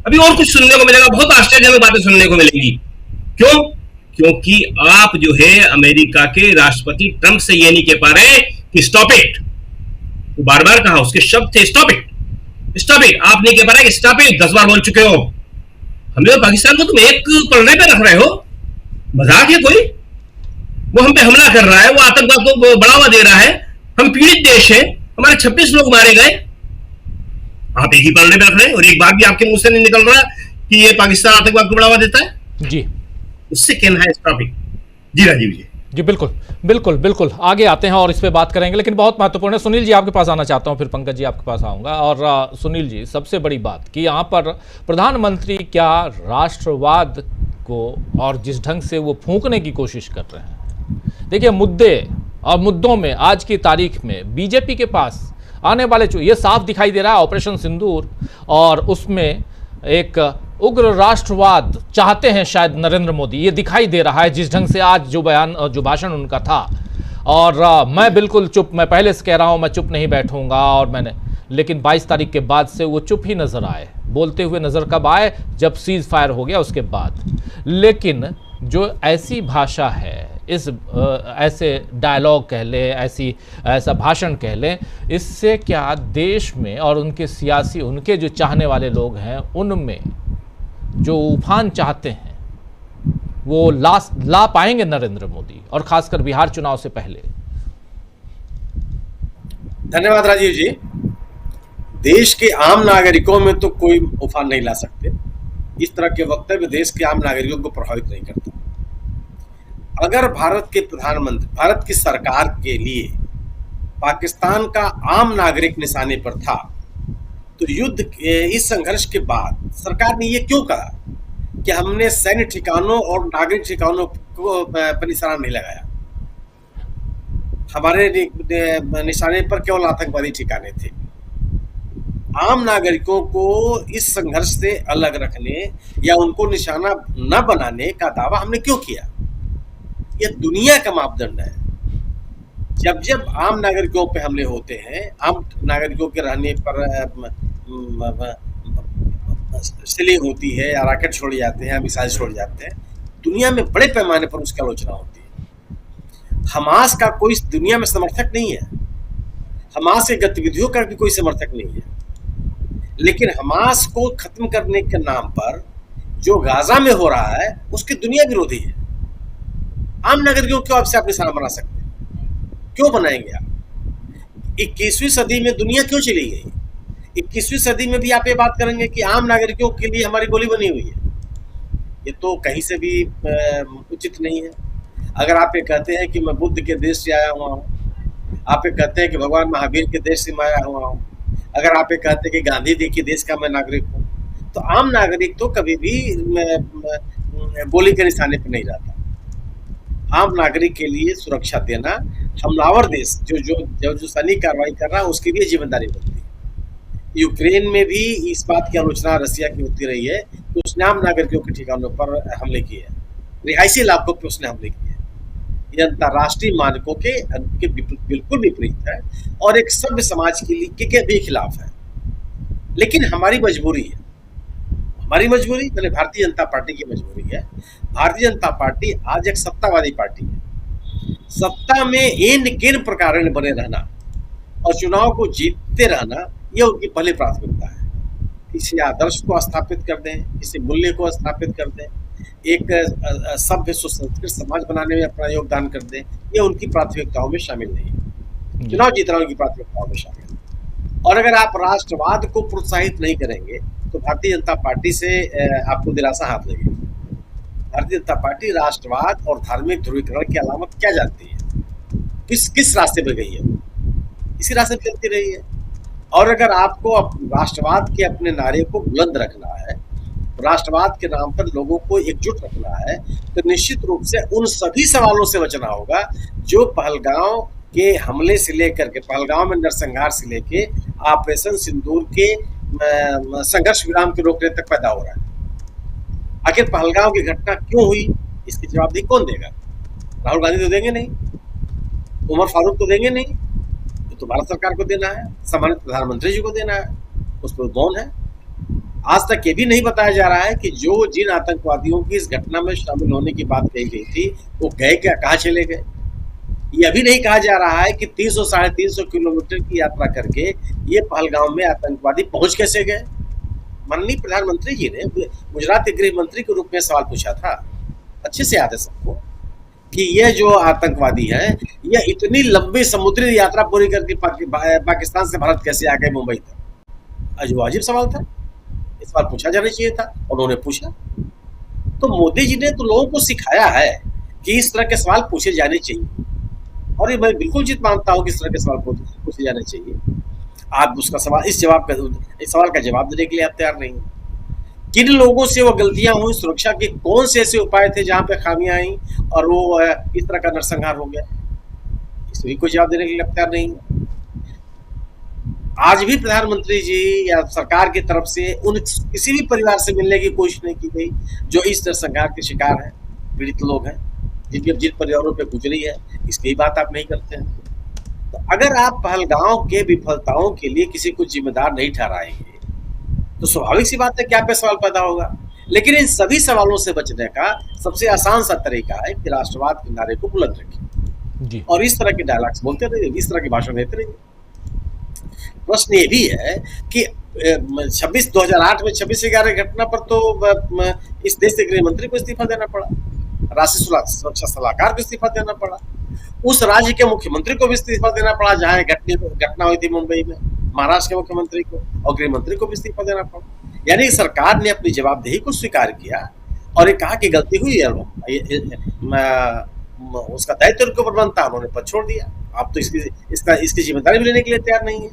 अभी और कुछ सुनने को मिलेगा, बहुत आश्चर्यजनक बातें सुनने को मिलेंगी। क्यों? क्योंकि आप जो है अमेरिका के राष्ट्रपति ट्रंप से ये नहीं कह पा रहे कि स्टॉप इट। वो बार बार कहा, उसके शब्द थे स्टॉप इट, स्टॉप इट। आप नहीं कह पा रहे कि स्टॉप इट, 10 बार बोल चुके हो। हमें और पाकिस्तान को तुम एक पलड़े पे रख रहे हो, मजाक है कोई? वो हम पे हमला कर रहा है, वो आतंकवाद को बढ़ावा दे रहा है, हम पीड़ित देश है, हमारे 26 लोग मारे गए, आप एक ही पलड़े पे रख रहे हैं। और एक बात भी आपके मुंह से नहीं निकल रहा कि ये पाकिस्तान आतंकवाद को बढ़ावा देता है
जी।
उससे कहना है स्टॉप इट। जी राजीव जी।
जी बिल्कुल बिल्कुल बिल्कुल, आगे आते हैं और इस पे बात करेंगे, लेकिन बहुत महत्वपूर्ण है। सुनील जी आपके पास आना चाहता हूं, फिर पंकज जी आपके पास आऊंगा। और सुनील जी, सबसे बड़ी बात कि यहाँ पर प्रधानमंत्री क्या राष्ट्रवाद को और जिस ढंग से वो फूंकने की कोशिश कर रहे हैं, देखिए मुद्दे और मुद्दों में आज की तारीख में बीजेपी के पास आने वाले ये साफ दिखाई दे रहा है ऑपरेशन सिंदूर, और उसमें एक उग्र राष्ट्रवाद चाहते हैं शायद नरेंद्र मोदी, ये दिखाई दे रहा है जिस ढंग से आज जो भाषण उनका था। और मैं बिल्कुल चुप, मैं पहले से कह रहा हूं मैं चुप नहीं बैठूंगा, और मैंने, लेकिन 22 तारीख के बाद से वो चुप ही नजर आए, बोलते हुए नजर कब आए? जब सीज फायर हो गया उसके बाद। लेकिन जो ऐसी भाषा है इस ऐसे डायलॉग कह लें, ऐसा भाषण कह लें, इससे क्या देश में और उनके सियासी, उनके जो चाहने वाले लोग हैं, उनमें जो उफान चाहते हैं वो ला पाएंगे नरेंद्र मोदी, और खासकर बिहार चुनाव से पहले?
धन्यवाद राजीव जी। देश के आम नागरिकों में तो कोई उफान नहीं ला सकते। इस तरह के वक्तव्य देश के आम नागरिकों को प्रभावित नहीं करता। अगर भारत के प्रधानमंत्री, भारत की सरकार के लिए पाकिस्तान का आम नागरिक निशाने पर था, तो युद्ध इस संघर्ष के बाद सरकार ने ये क्यों कहा कि हमने सैन्य ठिकानों और नागरिक ठिकानों को पर निशाना नहीं लगाया? हमारे निशाने पर केवल आतंकवादी ठिकाने थे। आम नागरिकों को इस संघर्ष से अलग रखने या उनको निशाना न बनाने का दावा हमने क्यों किया? यह दुनिया का मापदंड है। जब जब आम नागरिकों पे हमले होते हैं, आम नागरिकों के रहने पर सिलिंग होती है या रॉकेट छोड़े जाते हैं, मिसाइल छोड़े जाते हैं, दुनिया में बड़े पैमाने पर उसकी आलोचना होती है। हमास का कोई दुनिया में समर्थक नहीं है, हमास के गतिविधियों का भी कोई समर्थक नहीं है, लेकिन हमास को खत्म करने के नाम पर जो गाजा में हो रहा है उसकी दुनिया विरोधी है। आम नागरिकों को आपसे आप निशाना बना सकते हैं? क्यों बनाएंगे आप? 21वीं सदी में दुनिया क्यों चली गई? 21वीं सदी में भी आप ये बात करेंगे कि आम नागरिकों के लिए हमारी गोली बनी हुई है? ये तो कहीं से भी उचित नहीं है। अगर आप ये कहते हैं कि मैं बुद्ध के देश से आया हुआ हूँ, आप ये कहते हैं कि भगवान महावीर के देश से मैं आया हुआ हूँ, अगर आप ये कहते हैं कि गांधी जी के देश का मैं नागरिक हूँ, तो आम नागरिक तो कभी भी गोली के निशाने पर नहीं रहता। आम नागरिक के लिए सुरक्षा देना हमलावर देश जो सैनिक कार्रवाई कर रहा है उसकी भी जिम्मेदारी बनती है। यूक्रेन में भी इस बात की आलोचना रसिया की होती रही है कि उसने आम नागरिकों के ठिकानों पर हमले किए हैं, रिहायशी इलाकों पर उसने हमले किए हैं। ये अंतर्राष्ट्रीय मानकों के बिल्कुल विपरीत है और एक सभ्य समाज के भी खिलाफ है। लेकिन हमारी मजबूरी है, मैंने भारतीय जनता पार्टी की मजबूरी है। भारतीय जनता पार्टी आज एक सत्तावादी पार्टी है। सत्ता में इन प्रकार बने रहना और चुनाव को जीतते रहना, यह उनकी पहली प्राथमिकता है। किसी आदर्श को स्थापित कर दें, किसी मूल्य को स्थापित कर दें, एक सभ्य सुसंस्कृत समाज बनाने में अपना योगदान कर दें, यह उनकी प्राथमिकताओं में शामिल नहीं है। चुनाव जीतना उनकी प्राथमिकताओं में शामिल है। और अगर आप राष्ट्रवाद को प्रोत्साहित नहीं करेंगे तो भारतीय जनता पार्टी से आपको दिलासा हाथ लगेगी। भारतीय जनता पार्टी राष्ट्रवाद और धार्मिक ध्रुवीकरण की अलावा क्या जानती है? किस रास्ते पे गई है? इसी रास्ते पे चलती रही है। और अगर आपको राष्ट्रवाद के अपने नारे को बुलंद रखना है, राष्ट्रवाद के नाम पर लोगों को एकजुट रखना है, तो निश्चित रूप से उन सभी सवालों से बचना होगा जो पहलगांव के हमले से लेकर के, पहलगांव में नरसंहार से लेके ऑपरेशन सिंदूर के संघर्ष विराम के रोकने तक पैदा हो रहा है। आखिर पहलगांव की घटना क्यों हुई, इसकी जवाबदेही कौन देगा? राहुल गांधी तो देंगे नहीं, उमर फारूक तो देंगे नहीं, तो भारत सरकार को देना है, सम्मानित प्रधानमंत्री जी को देना है, उस पर मौन है। आज तक ये भी नहीं बताया जा रहा है कि जिन आतंकवादियों की इस घटना में शामिल होने की बात कही गई थी वो गए क्या, कहाँ चले गए। ये अभी नहीं कहा जा रहा है कि 300-350 किलोमीटर की यात्रा करके ये पहलगाम में आतंकवादी पहुंच कैसे गए। माननीय प्रधानमंत्री जी ने गुजरात के गृह मंत्री के रूप में सवाल पूछा था, अच्छे से याद है सबको, कि ये जो आतंकवादी हैं ये इतनी लंबी समुद्री यात्रा पूरी करके पाकिस्तान से भारत कैसे आ गए मुंबई तक। अजीब सवाल था, इस बार पूछा जाना चाहिए था, उन्होंने पूछा। तो मोदी जी ने तो लोगों को सिखाया है कि इस तरह के सवाल पूछे जाने चाहिए, और ये मैं बिल्कुल जित मानता हूँ कि इस तरह के सवाल पूछे जाने चाहिए। आप उसका इस सवाल का जवाब देने के लिए आप तैयार नहीं। किन लोगों से वो गलतियां हुई, सुरक्षा के कौन से ऐसे उपाय थे जहां पे खामियां आई और वो इस तरह का नरसंहार हो गया, इसमें कोई जवाब देने के लिए तैयार नहीं। आज भी प्रधानमंत्री जी या सरकार की तरफ से किसी भी परिवार से मिलने की कोशिश नहीं की गई जो इस नरसंहार के शिकार हैं, पीड़ित लोग हैं, जिन परिवारों पे गुजरी है, इसकी बात आप नहीं करते हैं। तो अगर आप पहलगांव के विफलताओं के लिए किसी को जिम्मेदार नहीं ठहराएंगे तो स्वाभाविक सी बात है कि आप पे सवाल पैदा होगा लेकिन इन सभी सवालों से बचने का सबसे आसान सा तरीका है कि राष्ट्रवाद के नारे को बुलंद रखें
जी।
और इस तरह के डायलॉग्स बोलते रहिए, इस तरह के भाषण देते रहिए। प्रश्न ये भी है कि 2008 में 26/11 घटना पर तो इस देश के गृह मंत्री को इस्तीफा देना पड़ा, राष्ट्रीय सुरक्षा सलाहकार को इस्तीफा देना पड़ा, उस राज्य के मुख्यमंत्री को भी इस्तीफा देना पड़ा जहां घटना हुई थी मुंबई में, महाराष्ट्र के मुख्यमंत्री को और गृह मंत्री को भी इस्तीफा देना पड़ा। यानी सरकार ने अपनी जवाबदेही को स्वीकार किया और ये कहा कि गलती हुई है, उसका दायित्व उनके ऊपर बनता, उन्होंने पद छोड़ दिया। आप तो इसकी जिम्मेदारी भी लेने के लिए तैयार नहीं है।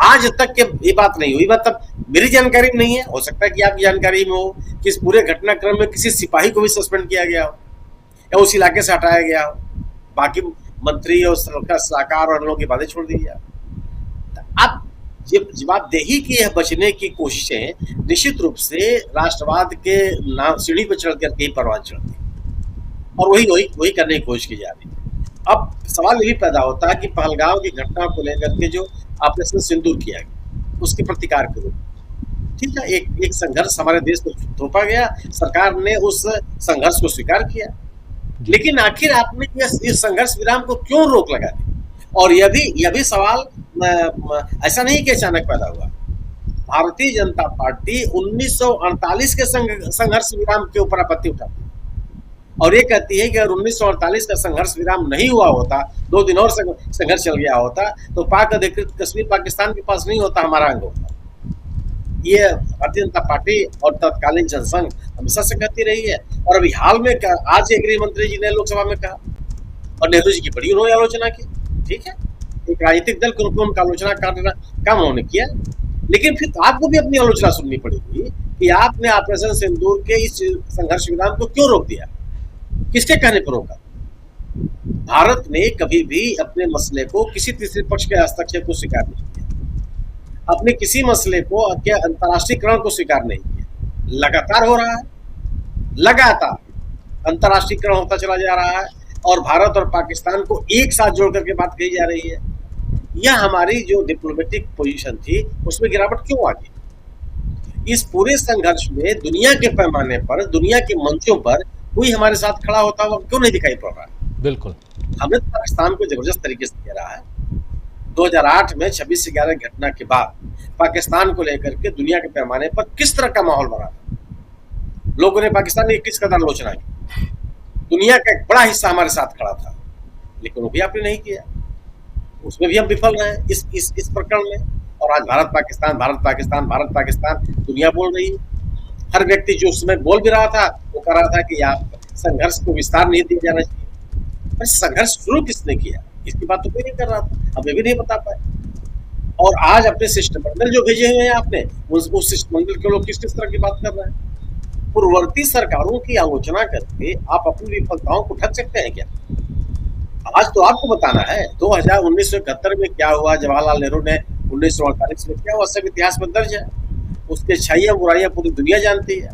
आज तक के ये बात नहीं हुई, मतलब मेरी जानकारी में नहीं है, हो सकता है कि आपकी जानकारी में हो कि इस पूरे घटनाक्रम में किसी सिपाही को भी सस्पेंड किया गया हो या उस इलाके से हटाया गया हो, बाकी मंत्री और सलाहकार और लोगों की बातें छोड़ दी जाए। अब जवाबदेही की बचने की कोशिशें निश्चित रूप से राष्ट्रवाद के नाम सीढ़ी पर चढ़ करके ही परवान चढ़ती और वही करने की कोशिश की जा रही है। अब सवाल ये भी पैदा होता है कि पहलगाम की घटना को लेकर के जो ऑपरेशन सिंदूर किया गया उसके प्रतिकार के रूप में, ठीक है, एक संघर्ष हमारे देश को थोपा गया, सरकार ने उस संघर्ष को स्वीकार किया, लेकिन आखिर आपने इस संघर्ष विराम को क्यों रोक लगा दी? और यह भी सवाल ऐसा नहीं कि अचानक पैदा हुआ। भारतीय जनता पार्टी 1948 के संघर्ष विराम के ऊपर आपत्ति उठाती है और ये कहती है कि अगर 1948 का संघर्ष विराम नहीं हुआ होता, 2 दिन और संघर्ष चल गया होता, तो पाक अधिकृत कश्मीर पाकिस्तान के पास नहीं होता, हमारा अंग होता। ये भारतीय जनता पार्टी और तत्कालीन जनसंघ हमेशा से कहती रही है और अभी हाल में आज गृह मंत्री जी ने लोकसभा में कहा और नेहरू जी की बड़ी उन्होंने आलोचना की। ठीक है, एक राजनीतिक दल के रूप में उनका आलोचना करना काम उन्होंने किया, लेकिन फिर आपको भी अपनी आलोचना सुननी पड़ेगी कि आपने ऑपरेशन सिंदूर के इस संघर्ष विराम को क्यों रोक दिया, किसके कहने पर रोका? भारत ने कभी भी अपने मसले को किसी तीसरे पक्ष के हस्तक्षेप को स्वीकार नहीं किया, अपने किसी मसले को अंतर्राष्ट्रीयकरण को स्वीकार नहीं किया। लगातार हो रहा है, लगातार अंतर्राष्ट्रीयकरण होता चला जा रहा है और भारत और पाकिस्तान को एक साथ जोड़ करके बात कही जा रही है। यह हमारी जो डिप्लोमेटिक पोजीशन थी उसमें गिरावट क्यों आ गई? इस पूरे संघर्ष में दुनिया के पैमाने पर, दुनिया के मंचों पर कोई हमारे साथ खड़ा होता हुआ क्यों नहीं दिखाई पड़ रहा है?
बिल्कुल,
हमने तो पाकिस्तान को जबरदस्त तरीके से घेरा है। 2008 में 26/11 घटना के बाद पाकिस्तान को लेकर के दुनिया के पैमाने पर किस तरह का माहौल बना था? लोगों ने पाकिस्तान की किस कदर आलोचना की, दुनिया का एक बड़ा हिस्सा हमारे साथ खड़ा था, लेकिन वो भी आपने नहीं किया। उसमें भी हम विफल रहे इस प्रकरण में। और आज भारत पाकिस्तान, भारत पाकिस्तान, भारत पाकिस्तान दुनिया बोल रही है। हर व्यक्ति जो उसमें बोल भी रहा था वो कह रहा था कि आप संघर्ष को विस्तार नहीं दिया जाना चाहिए। पर संघर्ष शुरू किसने किया इसकी बात तो कोई नहीं कर रहा था, हमें भी नहीं बता पाए। और आज अपने शिष्टमंडल जो भेजे हुए हैं आपने, उस शिष्टमंडल के लोग किस किस तरह की बात कर रहे हैं? पूर्ववर्ती सरकारों की आलोचना करके आप अपनी विफलताओं को ढक सकते हैं क्या? आज तो आपको बताना है 1971 में क्या हुआ, जवाहरलाल नेहरू ने 1948 में क्या हुआ, सब इतिहास में दर्ज है। उसके अच्छाइयां बुराइयां पूरी दुनिया जानती है।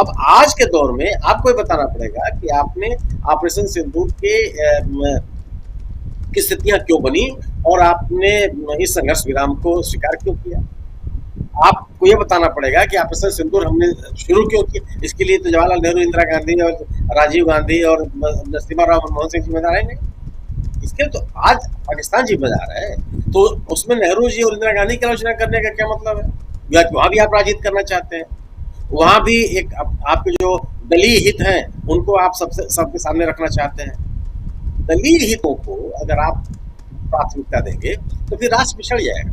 अब आज के दौर में आपको ये बताना पड़ेगा कि आपने ऑपरेशन सिंदूर की स्थितियां क्यों बनी और आपने इस संघर्ष विराम को स्वीकार क्यों किया। आपको ये बताना पड़ेगा कि ऑपरेशन सिंदूर हमने शुरू क्यों किया। इसके लिए तो जवाहरलाल नेहरू, इंदिरा गांधी और राजीव गांधी और नरसिम्हा राव मनमोहन सिंह जिम्मेदार है नहीं, इसके तो आज पाकिस्तान जिम्मेदार है। तो उसमें नेहरू जी और इंदिरा गांधी की आलोचना करने का क्या मतलब है? वहां भी आप राजनीति करना चाहते हैं, वहां भी एक आपके जो दलीय हित हैं उनको आप सबके सामने रखना चाहते हैं। दलीय हितों को अगर आप प्राथमिकता देंगे तो फिर राष्ट्र पिछड़ जाएगा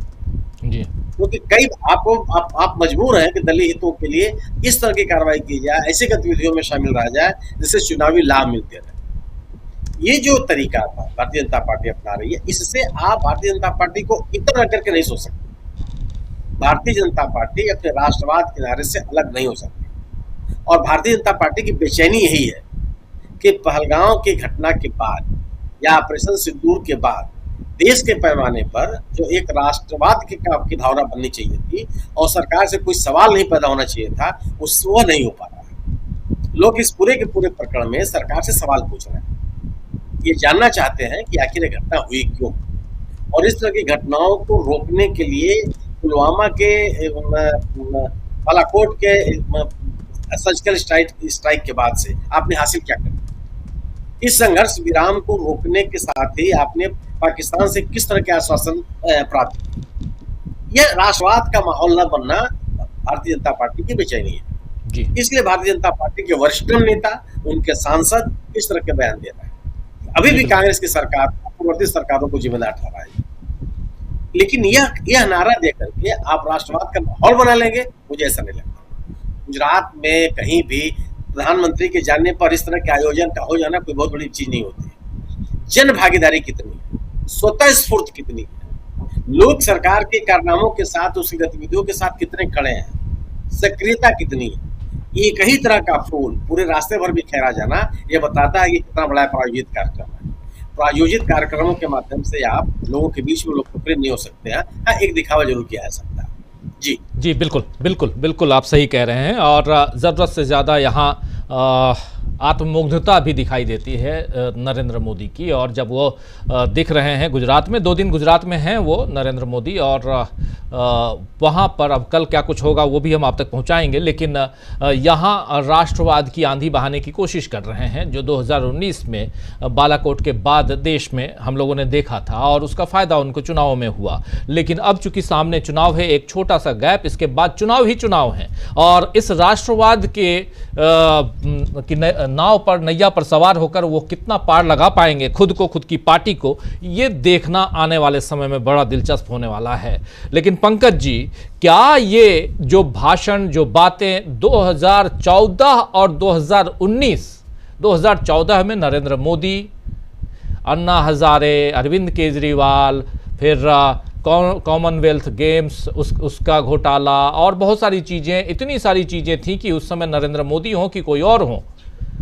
जी। क्योंकि कई आप मजबूर हैं कि दलीय हितों के लिए इस तरह की कार्रवाई की जाए, ऐसी गतिविधियों में शामिल रहा जाए जिससे चुनावी लाभ मिलते रहे। ये जो तरीका था भारतीय जनता पार्टी अपना रही है, इससे आप भारतीय जनता पार्टी को इतना करके नहीं सोच सकते। भारतीय जनता पार्टी अपने राष्ट्रवाद किनारे से अलग नहीं हो सकती और भारतीय जनता पार्टी की बेचैनी यही है कि पहलगाम की घटना के बाद या ऑपरेशन सिंदूर के बाद देश के पैमाने पर जो एक राष्ट्रवाद की भावना बननी चाहिए थी और सरकार से कोई सवाल नहीं पैदा होना चाहिए था, वो नहीं हो पा रहा है। लोग इस पूरे के पूरे प्रकरण में सरकार से सवाल पूछ रहे हैं, ये जानना चाहते हैं कि आखिर ये घटना हुई क्यों। और इस तरह की घटनाओं को रोकने के लिए पुलवामा के बालाकोट के सर्जिकल स्ट्राइक के बाद से आपने हासिल क्या कर? इस संघर्ष विराम को रोकने के साथ ही आपने पाकिस्तान से किस तरह के आश्वासन प्राप्त किए? यह राष्ट्रवाद का माहौल न बनना भारतीय जनता पार्टी की बेचैनी है जी। इसलिए भारतीय जनता पार्टी के वरिष्ठतम नेता, उनके सांसद इस तरह के बयान दे रहे हैं। अभी भी कांग्रेस की सरकार पूर्ववर्ती सरकारों को जिम्मेदार ठहराएगी, लेकिन यह नारा देकर के आप राष्ट्रवाद का माहौल बना लेंगे, मुझे ऐसा नहीं लगता। गुजरात में कहीं भी प्रधानमंत्री के जाने पर इस तरह के आयोजन का हो जाना कोई बहुत बड़ी चीज नहीं होती है। जन भागीदारी कितनी है, स्वतः स्फूर्त कितनी है, लोग सरकार के कारनामों के साथ, उसकी गतिविधियों के साथ कितने खड़े हैं, सक्रियता कितनी है, एक ही तरह का फूल पूरे रास्ते भर भी खैरा जाना, यह बताता है कि कितना बड़ा प्रायोजित कार्यक्रम है। प्रायोजित कार्यक्रमों के माध्यम से आप लोगों के बीच में लोकप्रिय नहीं हो सकते हैं। हाँ, एक दिखावा जरूर किया जा सकता है। जी
जी, बिल्कुल बिल्कुल बिल्कुल, आप सही कह रहे हैं। और ज़रूरत से ज़्यादा यहाँ आत्ममुग्धता भी दिखाई देती है नरेंद्र मोदी की। और जब वो दिख रहे हैं गुजरात में, 2 दिन गुजरात में हैं वो नरेंद्र मोदी, और वहाँ पर अब कल क्या कुछ होगा वो भी हम आप तक पहुँचाएंगे। लेकिन यहाँ राष्ट्रवाद की आंधी बहाने की कोशिश कर रहे हैं, जो 2019 में बालाकोट के बाद देश में हम लोगों ने देखा था, और उसका फ़ायदा उनको चुनाव में हुआ। लेकिन अब चूंकि सामने चुनाव है, एक छोटा सा गैप, इसके बाद चुनाव ही चुनाव है, और इस राष्ट्रवाद की नाव पर, नैया पर सवार होकर वो कितना पार लगा पाएंगे खुद को, खुद की पार्टी को, ये देखना आने वाले समय में बड़ा दिलचस्प होने वाला है। लेकिन पंकज जी, क्या ये जो भाषण, जो बातें 2014 और 2014 में नरेंद्र मोदी, अन्ना हजारे, अरविंद केजरीवाल, फिर कॉमनवेल्थ गेम्स, उसका घोटाला और बहुत सारी चीज़ें, इतनी सारी चीज़ें थी कि उस समय नरेंद्र मोदी हो कि कोई और हो,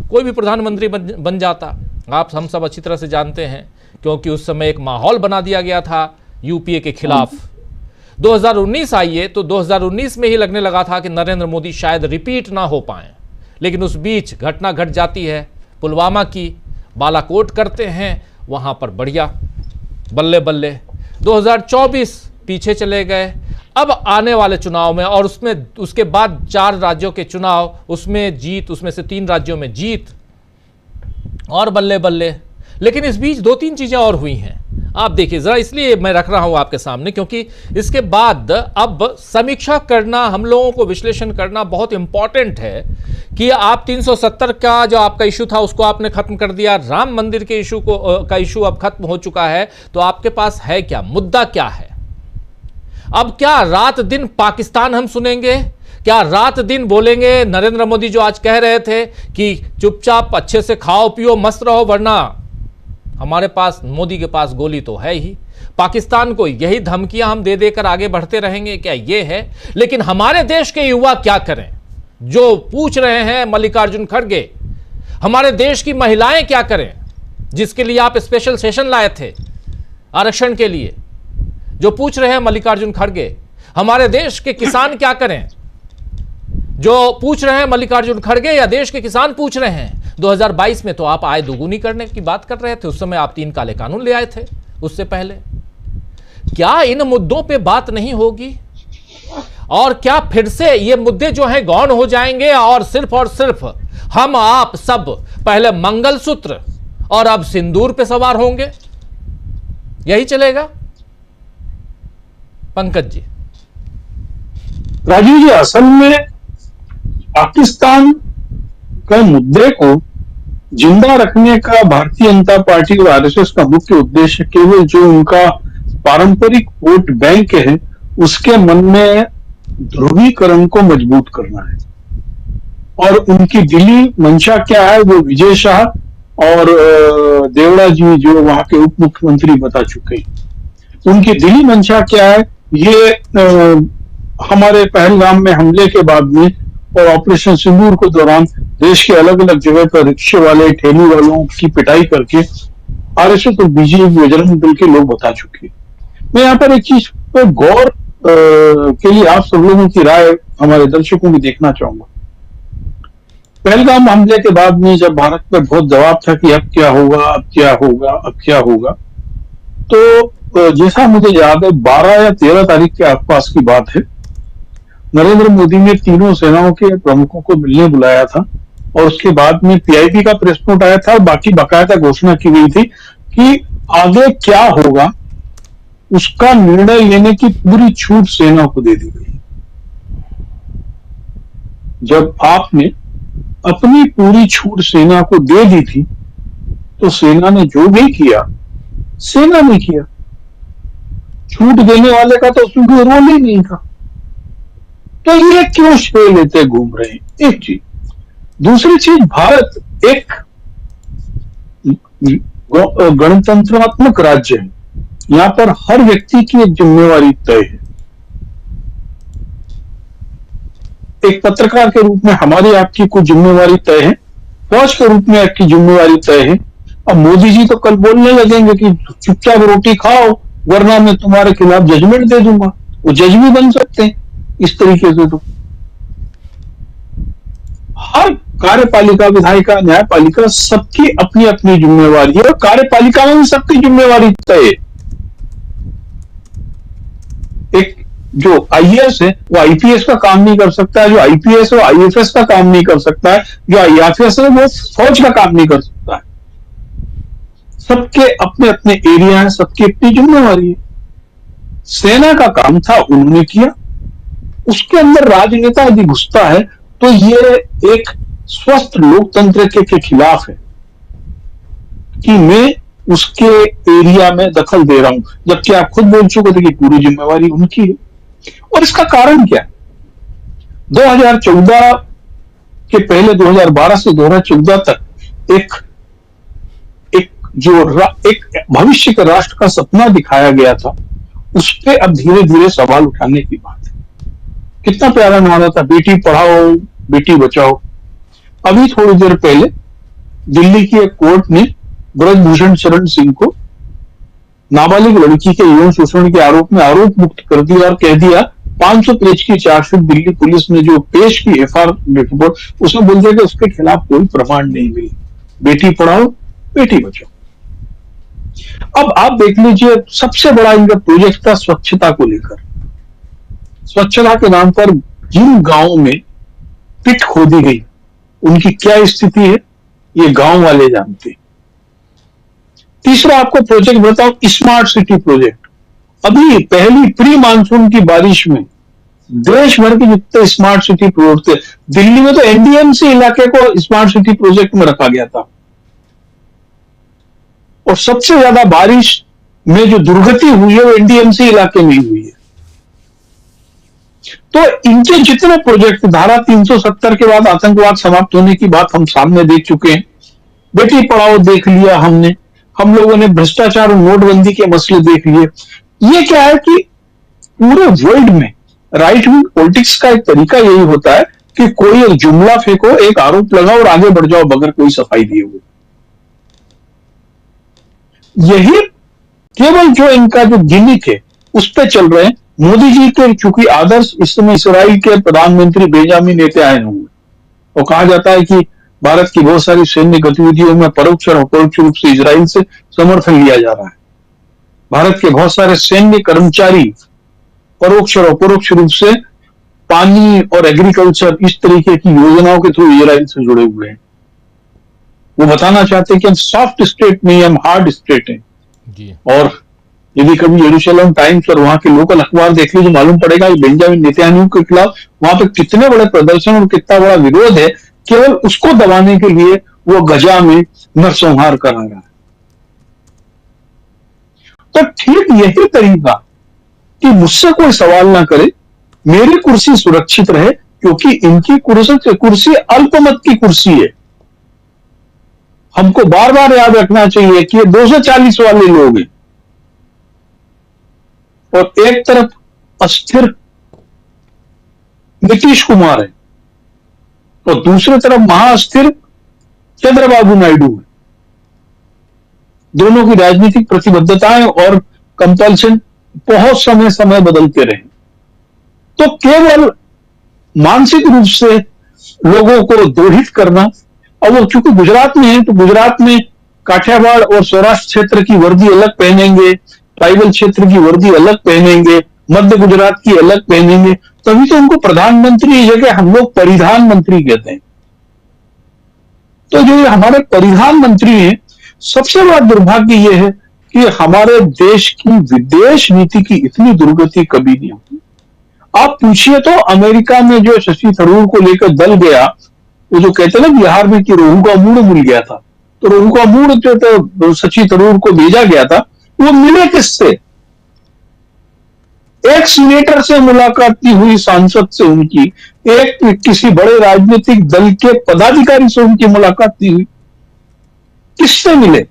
कोई भी प्रधानमंत्री बन जाता। आप हम सब अच्छी तरह से जानते हैं, क्योंकि उस समय एक माहौल बना दिया गया था यूपीए के खिलाफ। 2019 आइए तो 2019 में ही लगने लगा था कि नरेंद्र मोदी शायद रिपीट ना हो पाए, लेकिन उस बीच घटना घट जाती है पुलवामा की, बालाकोट करते हैं, वहाँ पर बढ़िया बल्ले बल्ले। 2024 पीछे चले गए, अब आने वाले चुनाव में, और उसमें उसके बाद 4 राज्यों के चुनाव, उसमें जीत, उसमें से 3 राज्यों में जीत, और बल्ले बल्ले। लेकिन इस बीच 2-3 चीज़ें और हुई हैं, आप देखिए ज़रा, इसलिए मैं रख रहा हूं आपके सामने, क्योंकि इसके बाद अब समीक्षा करना, हम लोगों को विश्लेषण करना बहुत इंपॉर्टेंट है कि आप 370 का जो आपका इशू था उसको आपने खत्म कर दिया, राम मंदिर के इशू का इशू अब खत्म हो चुका है, तो आपके पास है क्या, मुद्दा क्या है? अब क्या रात दिन पाकिस्तान हम सुनेंगे? क्या रात दिन बोलेंगे नरेंद्र मोदी जो आज कह रहे थे कि चुपचाप अच्छे से खाओ पियो मस्त रहो, वरना हमारे पास, मोदी के पास गोली तो है ही, पाकिस्तान को यही धमकियां हम दे देकर आगे बढ़ते रहेंगे, क्या ये है? लेकिन हमारे देश के युवा क्या करें, जो पूछ रहे हैं मल्लिकार्जुन खड़गे, हमारे देश की महिलाएं क्या करें, जिसके लिए आप स्पेशल सेशन लाए थे आरक्षण के लिए, जो पूछ रहे हैं मल्लिकार्जुन खड़गे, हमारे देश के किसान क्या करें, जो पूछ रहे हैं मल्लिकार्जुन खड़गे, या देश के किसान पूछ रहे हैं? 2022 में तो आप आय दोगुनी करने की बात कर रहे थे, उस समय आप 3 काले कानून ले आए थे, उससे पहले। क्या इन मुद्दों पे बात नहीं होगी? और क्या फिर से ये मुद्दे जो हैं गौण हो जाएंगे, और सिर्फ हम आप सब पहले मंगलसूत्र और अब सिंदूर पे सवार होंगे? यही चलेगा पंकज जी?
राजीव जी, असल में पाकिस्तान के मुद्दे को जिंदा रखने का भारतीय जनता पार्टी और आरएसएस का मुख्य उद्देश्य केवल जो उनका पारंपरिक वोट बैंक है उसके मन में ध्रुवीकरण को मजबूत करना है। और उनकी दिली मंशा क्या है वो विजय शाह और देवड़ा जी जो वहां के उप मुख्यमंत्री बता चुके हैं। उनकी दिली मंशा क्या है, ये हमारे पहलगाम में हमले के बाद में और ऑपरेशन सिंदूर के दौरान देश के अलग अलग जगह पर रिक्शे वाले, ठेली वालों की पिटाई करके आरएसएस और बीजेपी बजरंग दल के लोग बता चुके हैं। मैं यहाँ पर एक चीज पर गौर के लिए आप सब लोगों की राय हमारे दर्शकों की देखना चाहूंगा। पहलगाम हमले के बाद में जब भारत पर बहुत दबाव था कि अब क्या होगा, अब क्या होगा, अब क्या होगा, तो जैसा मुझे याद है 12 या 13 तारीख के आसपास की बात है, नरेंद्र मोदी ने तीनों सेनाओं के प्रमुखों को मिलने बुलाया था और उसके बाद में पीआईबी का प्रेस नोट आया था और बाकी बाकायदा घोषणा की गई थी कि आगे क्या होगा उसका निर्णय लेने की पूरी छूट सेना को दे दी गई। जब आपने अपनी पूरी छूट सेना को दे दी थी तो सेना ने जो भी किया सेना ने किया, छूट देने वाले का तो उसमें कोई रोल ही नहीं था। तो ये क्यों श्रेय लेते घूम रहे हैं? एक चीज। दूसरी चीज, भारत एक गणतंत्रात्मक राज्य है, यहां पर हर व्यक्ति की एक जिम्मेवारी तय है। एक पत्रकार के रूप में हमारी आपकी कुछ जिम्मेवारी तय है, फौज के रूप में आपकी जिम्मेवारी तय है। अब मोदी जी तो कल बोलने लगेंगे कि चुपचाप रोटी खाओ वरना मैं तुम्हारे खिलाफ जजमेंट दे दूंगा। वो जज भी बन सकते हैं इस तरीके से। तो हर कार्यपालिका, विधायिका, न्यायपालिका सबकी अपनी अपनी जिम्मेवारी है और कार्यपालिका में भी सबकी जिम्मेवारी तय है। एक जो आईएएस है वो आईपीएस का काम नहीं कर सकता है, जो आईपीएस है वो आईएफएस का काम नहीं कर सकता है, जो आईएफएस है वो फौज का काम नहीं कर सकता है। सबके अपने अपने एरिया है, सबकी अपनी जिम्मेवारी है। सेना का काम था, उन्होंने किया। उसके अंदर राजनेता यदि घुसता है तो ये एक स्वस्थ लोकतंत्र के खिलाफ है कि मैं उसके एरिया में दखल दे रहा हूं, जबकि आप खुद बोल चुके थे कि पूरी जिम्मेवारी उनकी है। और इसका कारण क्या है? 2014 के पहले 2012 से 2014 तक एक भविष्य के राष्ट्र का सपना दिखाया गया था, उस पर अब धीरे धीरे सवाल उठाने की बात है। कितना प्यारा नारा था, बेटी पढ़ाओ बेटी बचाओ। अभी थोड़ी देर पहले दिल्ली की एक कोर्ट ने ब्रजभूषण शरण सिंह को नाबालिग लड़की के यौन शोषण के आरोप में आरोप मुक्त कर दिया और कह दिया 500 पेज की चार्जशीट दिल्ली पुलिस ने जो पेश की एफआईआर रिपोर्ट, उसमें बोल दिया कि उसके खिलाफ कोई प्रमाण नहीं मिली। बेटी पढ़ाओ बेटी बचाओ। अब आप देख लीजिए, सबसे बड़ा इनका प्रोजेक्ट था स्वच्छता को लेकर। स्वच्छता के नाम पर जिन गांवों में पिट खोदी गई उनकी क्या स्थिति है ये गांव वाले जानते हैं। तीसरा आपको प्रोजेक्ट बताओ, स्मार्ट सिटी प्रोजेक्ट। अभी पहली प्री मानसून की बारिश में देश भर के जितने स्मार्ट सिटी प्रोजेक्ट थे, दिल्ली में तो एनडीएमसी इलाके को स्मार्ट सिटी प्रोजेक्ट में रखा गया था। और सबसे ज्यादा बारिश में जो दुर्गति हुई है वो एनडीएमसी इलाके में हुई है। तो इनके जितने प्रोजेक्ट, धारा 370 के बाद आतंकवाद समाप्त होने की बात हम सामने देख चुके हैं। बेटी पढ़ाओ देख लिया हमने, हम लोगों ने भ्रष्टाचार और नोटबंदी के मसले देख लिए। ये क्या है कि पूरे वर्ल्ड में राइट विंग पॉलिटिक्स का एक तरीका यही होता है कि कोई एक जुमला फेंको, एक आरोप लगाओ और आगे बढ़ जाओ बगैर कोई सफाई दिए हुए। यही केवल जो इनका जो गिमिक है उस पर चल रहे हैं। मोदी जी के चूंकि आदर्श इस समय इसराइल के प्रधानमंत्री बेंजामिन नेतन्याहू हुए, और कहा जाता है कि भारत की बहुत सारी सैन्य गतिविधियों में परोक्ष और अपरोक्ष रूप से इसराइल से समर्थन लिया जा रहा है। भारत के बहुत सारे सैन्य कर्मचारी परोक्ष और अपरोक्ष रूप से पानी और एग्रीकल्चर इस तरीके की योजनाओं के थ्रू इसराइल से जुड़े हुए हैं। वो बताना चाहते हैं कि हम सॉफ्ट स्टेट नहीं, हम हार्ड स्टेट हैं जी। और यदि कभी यरूशलेम टाइम्स और वहां के लोकल अखबार देख लीजिए, मालूम पड़ेगा कि बेंजामिन नेतन्याहू के खिलाफ वहां पे कितने बड़े प्रदर्शन और कितना बड़ा विरोध है। केवल उसको दबाने के लिए वो गजा में नरसंहार करा रहा है। तो ठीक यही तरीका कि मुझसे कोई सवाल ना करे, मेरी कुर्सी सुरक्षित रहे, क्योंकि इनकी कुर्सी अल्पमत की कुर्सी है। हमको बार बार याद रखना चाहिए कि ये 240 वाले लोग हैं और एक तरफ अस्थिर नीतीश कुमार है और दूसरी तरफ महाअस्थिर चंद्रबाबू नायडू है। दोनों की राजनीतिक प्रतिबद्धताएं और कंपल्सन बहुत समय बदलते रहे। तो केवल मानसिक रूप से लोगों को दोहित करना, और वो चूंकि गुजरात में है तो गुजरात में काठियावाड़ और सौराष्ट्र क्षेत्र की वर्दी अलग पहनेंगे, ट्राइबल क्षेत्र की वर्दी अलग पहनेंगे, मध्य गुजरात की अलग पहनेंगे, तभी तो उनको प्रधानमंत्री की जगह हम लोग परिधान मंत्री कहते हैं। तो जो ये हमारे प्रधानमंत्री हैं, सबसे बड़ा दुर्भाग्य ये है कि हमारे देश की विदेश नीति की इतनी दुर्गति कभी नहीं हुई। आप पूछिए तो अमेरिका में जो शशि थरूर को लेकर दल गया, वो जो कहते हैं ना बिहार में कि रोहू का मूड मिल गया था, तो रोहू का मूड जो तो शशि थरूर को भेजा गया था, वो मिले किससे? एक सीनेटर से मुलाकात की हुई, सांसद से उनकी, एक किसी बड़े राजनीतिक दल के पदाधिकारी से उनकी मुलाकात की हुई। किससे मिले?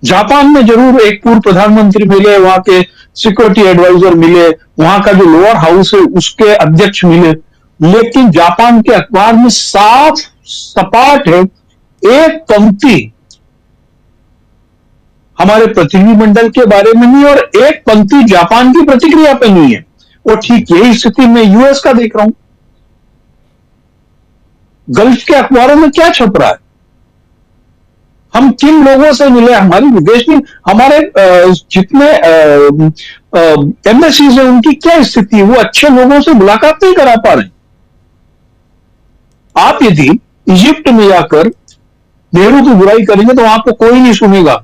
जापान में जरूर एक पूर्व प्रधानमंत्री मिले, वहां के सिक्योरिटी एडवाइजर मिले, वहां का जो लोअर हाउस है उसके अध्यक्ष मिले, लेकिन जापान के अखबार में साफ सपाट है, एक पंक्ति हमारे प्रतिनिधिमंडल के बारे में नहीं और एक पंक्ति जापान की प्रतिक्रिया पे नहीं है। और ठीक यही स्थिति मैं यूएस का देख रहा हूं। गल्फ के अखबारों में क्या छप रहा है? हम किन लोगों से मिले? हमारी विदेश में हमारे जितने एम्बेसीज है उनकी क्या स्थिति है? वो अच्छे लोगों से मुलाकात नहीं करा पा रहे। आप यदि इजिप्ट में जाकर नेहरू की बुराई करेंगे तो आपको कोई नहीं सुनेगा।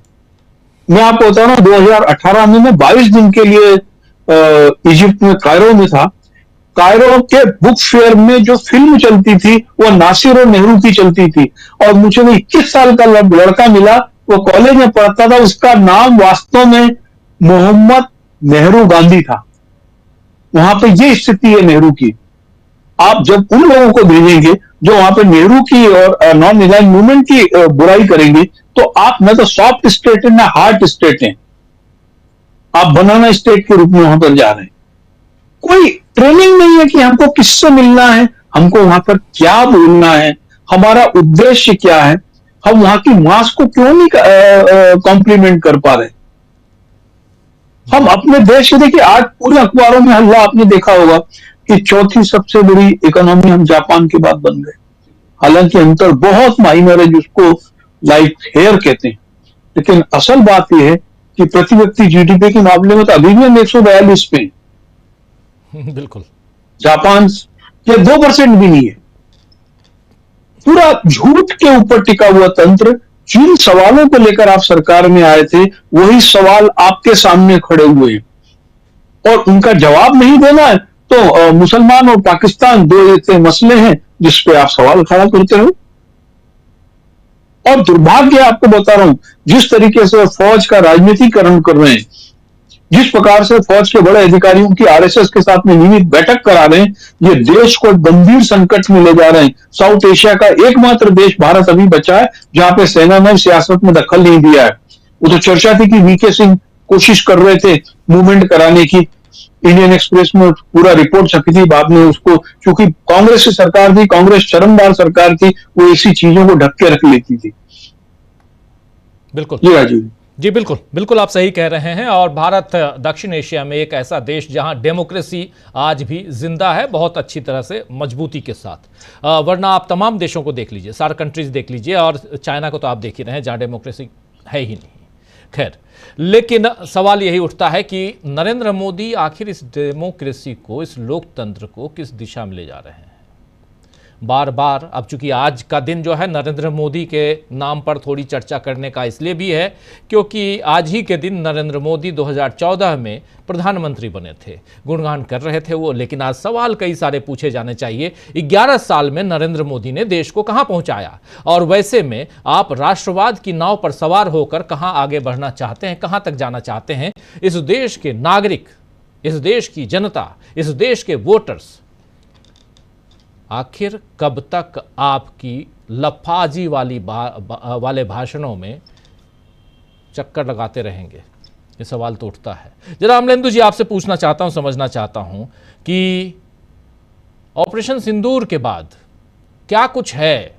मैं आपको बता रहा हूं, 2018 में मैं 22 दिन के लिए इजिप्ट में कायरो में था। कायरो के बुक फेयर में जो फिल्म चलती थी वो नासिर और नेहरू की चलती थी, और मुझे वो 21 साल का लड़का मिला, वो कॉलेज में पढ़ता था, उसका नाम वास्तव में मोहम्मद नेहरू गांधी था। वहां पे ये स्थिति है नेहरू की। आप जब उन लोगों को भेजेंगे जो वहां पे नेहरू की और नॉन अलाइंड मूवमेंट की बुराई करेंगे, तो आप न तो सॉफ्ट स्टेट है ना हार्ड स्टेट है, आप बनाना स्टेट के रूप में वहां पर जा रहे हैं। कोई ट्रेनिंग नहीं है कि हमको किससे मिलना है, हमको वहां पर क्या बोलना है, हमारा उद्देश्य क्या है, हम वहां की मास को क्यों नहीं कॉम्प्लीमेंट कर पा रहे। हम अपने देश के, देखिए आज पूरे अखबारों में हल्ला आपने देखा होगा कि चौथी सबसे बड़ी इकोनॉमी हम जापान के बाद बन गए। हालांकि अंतर बहुत माइनर है, जिसको लाइक हेयर कहते हैं, लेकिन असल बात यह है कि प्रति व्यक्ति जीडीपी के मामले में तो अभी भी हम 142 पे
बिल्कुल
जापान के 2% भी नहीं है। पूरा झूठ के ऊपर टिका हुआ तंत्र। जिन सवालों को लेकर आप सरकार में आए थे वही सवाल आपके सामने खड़े हुए हैं, और उनका जवाब नहीं देना है तो मुसलमान और पाकिस्तान दो ऐसे मसले हैं जिस पे आप सवाल खड़ा करते हो। और दुर्भाग्य आपको बता रहा हूं, जिस तरीके से फौज का राजनीतिकरण कर रहे हैं, जिस प्रकार से फौज के बड़े अधिकारियों की आरएसएस के साथ में नियमित बैठक करा रहे हैं, ये देश को गंभीर संकट में ले जा रहे हैं। साउथ एशिया का एकमात्र देश भारत अभी बचा है जहां पे सेना ने सियासत में दखल नहीं दिया है। वो तो चर्चा थी कि वीके सिंह कोशिश कर रहे थे मूवमेंट कराने की, इंडियन एक्सप्रेस में पूरा रिपोर्ट छपी थी, बाद में उसको, क्योंकि कांग्रेस की सरकार थी, कांग्रेस शर्मदार सरकार थी, वो ऐसी चीजों को ढक के रख लेती थी।
बिल्कुल
जी राजीव
जी, बिल्कुल बिल्कुल आप सही कह रहे हैं। और भारत दक्षिण एशिया में एक ऐसा देश जहां डेमोक्रेसी आज भी जिंदा है, बहुत अच्छी तरह से मजबूती के साथ। वरना आप तमाम देशों को देख लीजिए, सार्क कंट्रीज देख लीजिए, और चाइना को तो आप देख ही रहे हैं जहां डेमोक्रेसी है ही नहीं। खैर, लेकिन सवाल यही उठता है कि नरेंद्र मोदी आखिर इस डेमोक्रेसी को, इस लोकतंत्र को किस दिशा में ले जा रहे हैं। बार बार, अब चूंकि आज का दिन जो है नरेंद्र मोदी के नाम पर थोड़ी चर्चा करने का इसलिए भी है क्योंकि आज ही के दिन नरेंद्र मोदी 2014 में प्रधानमंत्री बने थे, गुणगान कर रहे थे वो। लेकिन आज सवाल कई सारे पूछे जाने चाहिए, 11 साल में नरेंद्र मोदी ने देश को कहां पहुंचाया, और वैसे में आप राष्ट्रवाद की नाव पर सवार होकर कहां आगे बढ़ना चाहते हैं, कहां तक जाना चाहते हैं। इस देश के नागरिक, इस देश की जनता, इस देश के वोटर्स आखिर कब तक आपकी लफाजी वाले भाषणों में चक्कर लगाते रहेंगे, ये सवाल तो उठता है। जरा अमलेंदु जी आपसे पूछना चाहता हूं, समझना चाहता हूं कि ऑपरेशन सिंदूर के बाद क्या कुछ है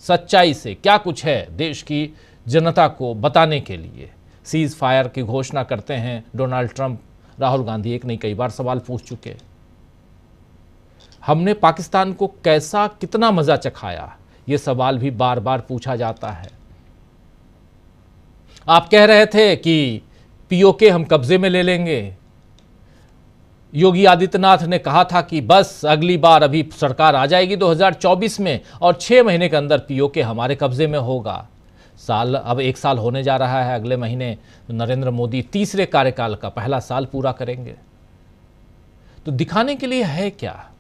सच्चाई से, क्या कुछ है देश की जनता को बताने के लिए। सीज फायर की घोषणा करते हैं डोनाल्ड ट्रंप, राहुल गांधी एक नहीं कई बार सवाल पूछ चुके। हमने पाकिस्तान को कैसा, कितना मजा चखाया, यह सवाल भी बार बार पूछा जाता है। आप कह रहे थे कि पीओके हम कब्जे में ले लेंगे, योगी आदित्यनाथ ने कहा था कि बस अगली बार अभी सरकार आ जाएगी 2024 में और 6 महीने के अंदर पीओके हमारे कब्जे में होगा। अब 1 साल होने जा रहा है, अगले महीने नरेंद्र मोदी तीसरे कार्यकाल का पहला साल पूरा करेंगे। तो दिखाने के लिए है क्या?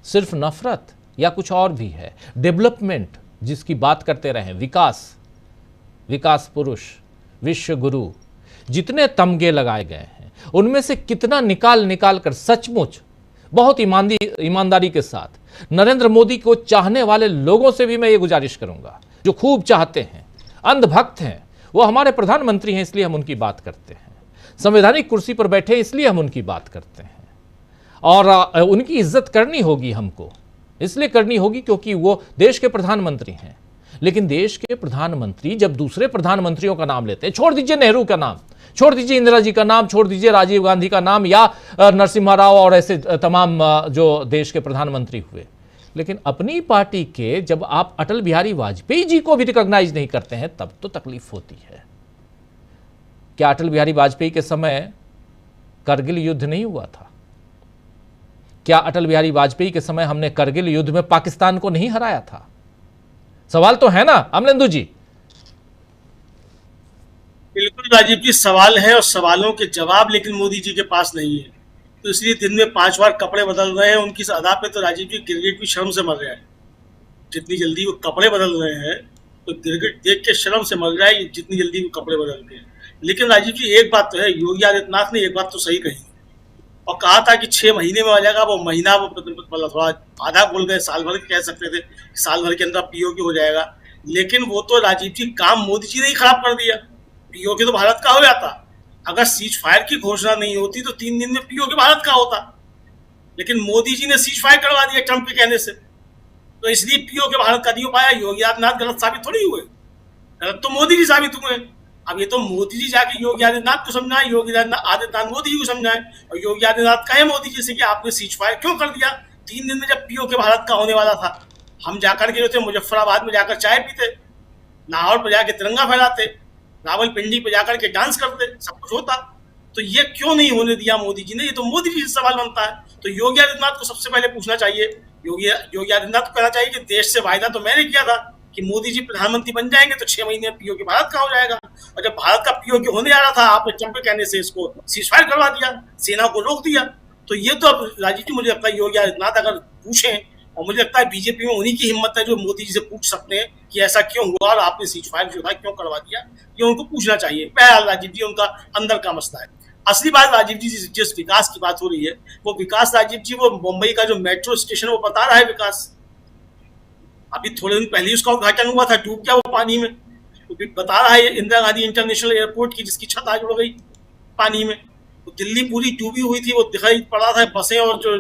सिर्फ नफरत या कुछ और भी है? डेवलपमेंट जिसकी बात करते रहे, विकास पुरुष, विश्व गुरु, जितने तमगे लगाए गए हैं उनमें से कितना निकाल कर सचमुच बहुत ईमानदारी के साथ नरेंद्र मोदी को चाहने वाले लोगों से भी मैं ये गुजारिश करूंगा जो खूब चाहते हैं, अंधभक्त हैं, वो हमारे प्रधानमंत्री हैं इसलिए हम उनकी बात करते हैं, संवैधानिक कुर्सी पर बैठे इसलिए हम उनकी बात करते हैं और उनकी इज्जत करनी होगी, हमको इसलिए करनी होगी क्योंकि वो देश के प्रधानमंत्री हैं। लेकिन देश के प्रधानमंत्री जब दूसरे प्रधानमंत्रियों का नाम लेते हैं, छोड़ दीजिए नेहरू का नाम, छोड़ दीजिए इंदिरा जी का नाम, छोड़ दीजिए राजीव गांधी का नाम या नरसिम्हा राव और ऐसे तमाम जो देश के प्रधानमंत्री हुए, लेकिन अपनी पार्टी के जब आप अटल बिहारी वाजपेयी जी को भी रिकॉग्नाइज नहीं करते हैं तब तो तकलीफ होती है। क्या अटल बिहारी वाजपेयी के समय करगिल युद्ध नहीं हुआ था? क्या अटल बिहारी वाजपेयी के समय हमने करगिल युद्ध में पाकिस्तान को नहीं हराया था? सवाल तो है ना अमलेंदु जी?
बिल्कुल राजीव जी, सवाल है और सवालों के जवाब लेकिन मोदी जी के पास नहीं है। तो इसलिए दिन में 5 बार कपड़े बदल रहे हैं। उनकी इस अदा पे तो राजीव जी गिरगिट भी शर्म से मर रहा है। जितनी जल्दी वो कपड़े बदल रहे हैं तो गिरगिट देख के शर्म से मर रहा है जितनी जल्दी वो कपड़े बदल रहे हैं। लेकिन राजीव जी एक बात तो है, योगी आदित्यनाथ ने एक बात तो सही कही और कहा था कि 6 महीने में आ जाएगा। वो महीना मतलब थोड़ा आधा बोल गए, साल भर कह सकते थे, साल भर के अंदर पीओके हो जाएगा। लेकिन वो तो राजीव जी काम मोदी जी ने ही खराब कर दिया। पीओके तो भारत का हो जाता। अगर सीज फायर की घोषणा नहीं होती तो 3 दिन में पीओके भारत का होता। लेकिन मोदी जी ने सीज फायर करवा दिया ट्रंप के कहने से, तो इसलिए पीओके भारत का नहीं हो पाया। योगी आदित्यनाथ गलत साबित थोड़ी हुए, गलत तो मोदी जी साबित हुए। अब ये तो मोदी जी जाके योगी आदित्यनाथ को समझाए, योगी आदित्यनाथ मोदी जी को समझाए और योगी आदित्यनाथ कहे मोदी जी से कि आपने सीज फायर क्यों कर दिया 3 दिन में जब पीओके भारत का होने वाला था। हम जाकर के जो थे मुजफ्फराबाद में जाकर चाय पीते, लाहौर पर जाके तिरंगा फहराते, रावलपिंडी पे जाकर के डांस करते, सब कुछ होता। तो ये क्यों नहीं होने दिया मोदी जी ने? ये तो मोदी जी से सवाल बनता है। तो योगी आदित्यनाथ को सबसे पहले पूछना चाहिए, योगी आदित्यनाथ को कहना चाहिए कि देश से वायदा तो मैंने किया था कि मोदी जी प्रधानमंत्री बन जाएंगे तो 6 महीने में पीओके भारत का हो जाएगा। और जब भारत का पीओके होने जा रहा था आपने ट्रंप के कहने से इसको सीज फायर करवा दिया, सेना को रोक दिया। तो ये तो अब राजीव जी मुझे लगता है योगी आदित्यनाथ अगर पूछें, और मुझे लगता है बीजेपी में उन्हीं की हिम्मत है जो मोदी जी से पूछ सकते हैं कि ऐसा क्यों हुआ और आपने सीज फायर जो था क्यों करवा दिया, ये उनको पूछना चाहिए। बहरहाल राजीव जी उनका अंदर का मसला है। असली बात राजीव जी जिस विकास की बात हो रही है वो विकास राजीव जी वो मुंबई का जो मेट्रो स्टेशन वो बता रहा है विकास। अभी थोड़े दिन पहले उसका उद्घाटन हुआ था, डूब गया वो पानी में। तो बता रहा है इंदिरा गांधी इंटरनेशनल एयरपोर्ट की जिसकी छत आज उड़ गई पानी में। तो दिल्ली पूरी डूबी हुई थी, वो दिखाई पड़ा था। बसें और जो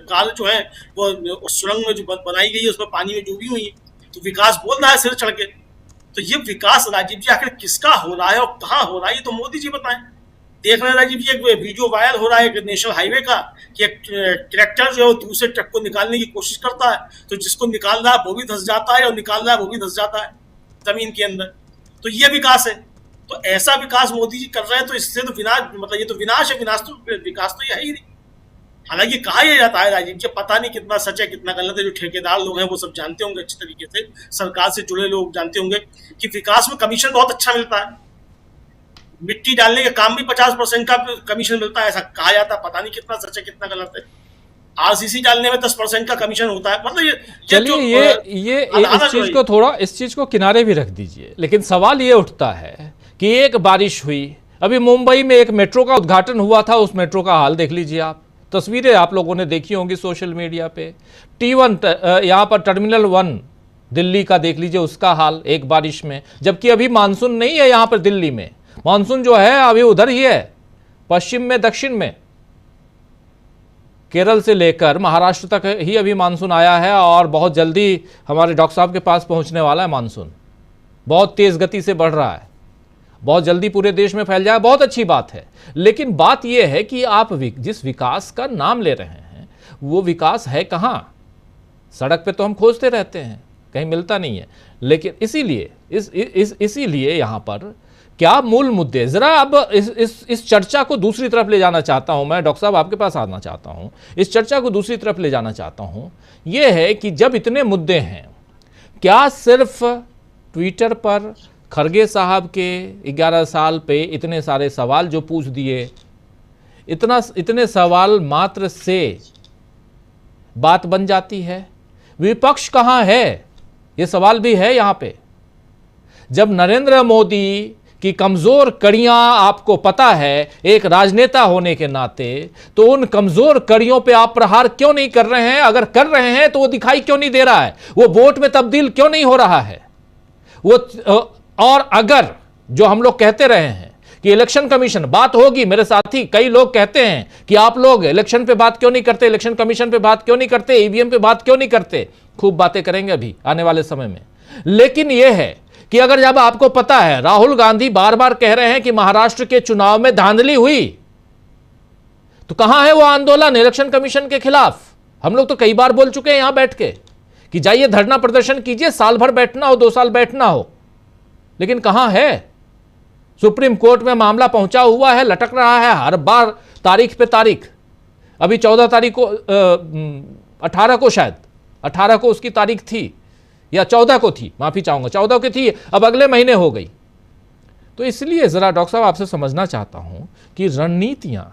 कार जो है वो सुरंग में जो बनाई गई है उसमें पानी में डूबी हुई है। तो विकास बोल रहा है सिर चढ़ के। तो ये विकास राजीव जी आखिर किसका हो रहा है और कहाँ हो रहा है ये तो मोदी जी बताएं। देख रहे हैं राजीव जी, एक वीडियो वायरल हो रहा है एक नेशनल हाईवे का कि एक ट्रैक्टर जो है दूसरे ट्रक को निकालने की कोशिश करता है, तो जिसको निकाल रहा है वो भी धंस जाता है और निकाल रहा है वो भी धंस जाता है जमीन के अंदर। तो ये विकास है। तो ऐसा विकास मोदी जी कर रहे हैं तो इससे तो विनाश, मतलब ये तो विनाश है। विकास तो ये है ही नहीं। हालांकि कहा यह जाता है राजीव जी, पता नहीं कितना सच है कितना गलत है, जो ठेकेदार लोग हैं वो सब जानते होंगे अच्छे तरीके से, सरकार से जुड़े लोग जानते होंगे कि विकास में कमीशन बहुत अच्छा मिलता है। मिट्टी डालने के काम भी 50% का कमीशन मिलता है, ऐसा कहा जाता है। पता नहीं कितना सच है कितना गलत है। आरसीसी डालने में 10% का कमीशन होता है। मतलब
चलिए ये इस चीज को थोड़ा इस चीज को किनारे भी रख दीजिए, लेकिन सवाल ये उठता है कि एक बारिश हुई, अभी मुंबई में एक मेट्रो का उद्घाटन हुआ था, उस मेट्रो का हाल देख लीजिए आप। तस्वीरें आप लोगों ने देखी होंगी सोशल मीडिया पे। T1 यहाँ पर टर्मिनल 1 दिल्ली का देख लीजिए उसका हाल एक बारिश में, जबकि अभी मानसून नहीं है यहाँ पर दिल्ली में। मानसून जो है अभी उधर ही है, पश्चिम में, दक्षिण में, केरल से लेकर महाराष्ट्र तक ही अभी मानसून आया है और बहुत जल्दी हमारे डॉक्टर साहब के पास पहुंचने वाला है। मानसून बहुत तेज गति से बढ़ रहा है, बहुत जल्दी पूरे देश में फैल जाए, बहुत अच्छी बात है। लेकिन बात यह है कि आप जिस विकास का नाम ले रहे हैं वो विकास है कहाँ? सड़क पे तो हम खोजते रहते हैं, कहीं मिलता नहीं है। लेकिन इसीलिए यहाँ पर क्या मूल मुद्दे, जरा अब इस चर्चा को दूसरी तरफ ले जाना चाहता हूं मैं। डॉक्टर साहब आपके पास आना चाहता हूं, इस चर्चा को दूसरी तरफ ले जाना चाहता हूं। यह है कि जब इतने मुद्दे हैं, क्या सिर्फ ट्विटर पर खरगे साहब के 11 साल पे इतने सारे सवाल जो पूछ दिए, इतने सवाल मात्र से बात बन जाती है? विपक्ष कहां है, यह सवाल भी है यहां पे। जब नरेंद्र मोदी की कमजोर कड़ियां आपको पता है एक राजनेता होने के नाते, तो उन कमजोर कड़ियों पे आप प्रहार क्यों नहीं कर रहे हैं? अगर कर रहे हैं तो वो दिखाई क्यों नहीं दे रहा है? वो वोट में तब्दील क्यों नहीं हो रहा है? और अगर जो हम लोग कहते रहे हैं कि इलेक्शन कमीशन, बात होगी, मेरे साथी कई लोग कहते हैं कि आप लोग इलेक्शन पे बात क्यों नहीं करते, इलेक्शन कमीशन पे बात क्यों नहीं करते, ईवीएम पे बात क्यों नहीं करते। खूब बातें करेंगे अभी आने वाले समय में। लेकिन यह है कि अगर जब आपको पता है राहुल गांधी बार बार कह रहे हैं कि महाराष्ट्र के चुनाव में धांधली हुई, तो कहां है वो आंदोलन इलेक्शन कमीशन के खिलाफ? हम लोग तो कई बार बोल चुके हैं यहां बैठ के कि जाइए धरना प्रदर्शन कीजिए, साल भर बैठना हो, 2 साल बैठना हो, लेकिन कहां है? सुप्रीम कोर्ट में मामला पहुंचा हुआ है, लटक रहा है हर बार तारीख पे तारीख। अभी 14 तारीख को 18 को, शायद 18 को उसकी तारीख थी या 14 को थी, माफी चाहूंगा, 14 की थी, अब अगले महीने हो गई। तो इसलिए जरा डॉक्टर साहब आपसे समझना चाहता हूं कि रणनीतियां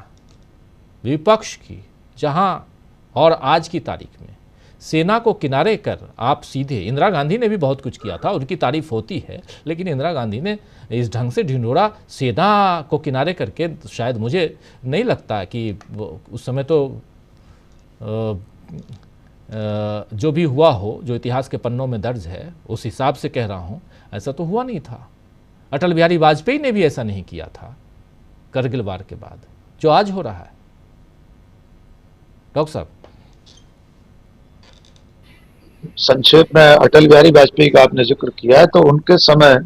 विपक्ष की, जहां और आज की तारीख में सेना को किनारे कर आप सीधे, इंदिरा गांधी ने भी बहुत कुछ किया था, उनकी तारीफ होती है, लेकिन इंदिरा गांधी ने इस ढंग से ढिंढोरा सेना को किनारे करके, शायद मुझे नहीं लगता कि उस समय तो जो भी हुआ हो, जो इतिहास के पन्नों में दर्ज है, उस हिसाब से कह रहा हूं, ऐसा तो हुआ नहीं था। अटल बिहारी वाजपेयी ने भी ऐसा नहीं किया था करगिल वार के बाद, जो आज हो रहा है। डॉक्टर साहब,
संक्षेप में अटल बिहारी वाजपेयी का आपने जिक्र किया है, तो उनके समय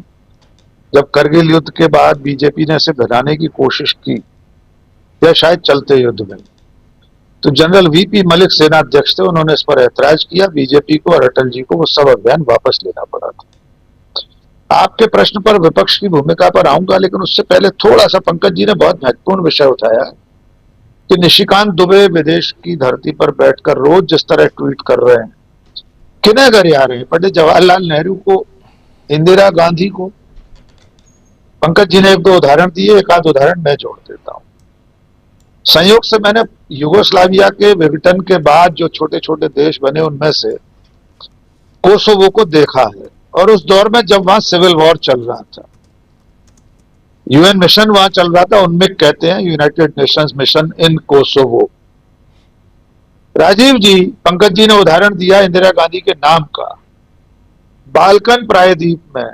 जब करगिल युद्ध के बाद बीजेपी ने इसे घटाने की कोशिश की, या शायद चलते युद्ध में, तो जनरल वीपी मलिक सेना अध्यक्ष थे, उन्होंने इस पर ऐतराज किया, बीजेपी को और अटल जी को वो सब अभियान वापस लेना पड़ा था। आपके प्रश्न पर विपक्ष की भूमिका पर आऊंगा, लेकिन उससे पहले थोड़ा सा पंकज जी ने बहुत महत्वपूर्ण विषय उठाया कि निशिकांत दुबे विदेश की धरती पर बैठकर रोज जिस तरह ट्वीट कर रहे हैं, किन्हें घर आ रहे हैं, पंडित जवाहरलाल नेहरू को, इंदिरा गांधी को। पंकज जी ने 1-2 उदाहरण दिए, एक आध उदाहरण मैं जोड़ देता हूं। संयोग से मैंने युगोस्लाविया के विघटन के बाद जो छोटे छोटे देश बने, उनमें से कोसोवो को देखा है, और उस दौर में जब वहां सिविल वॉर चल रहा था, यूएन मिशन वहां चल रहा था, उनमें कहते हैं United Nations mission in Kosovo. Rajiv जी, पंकज जी ने उदाहरण दिया इंदिरा गांधी के नाम का। बाल्कन प्रायद्वीप में,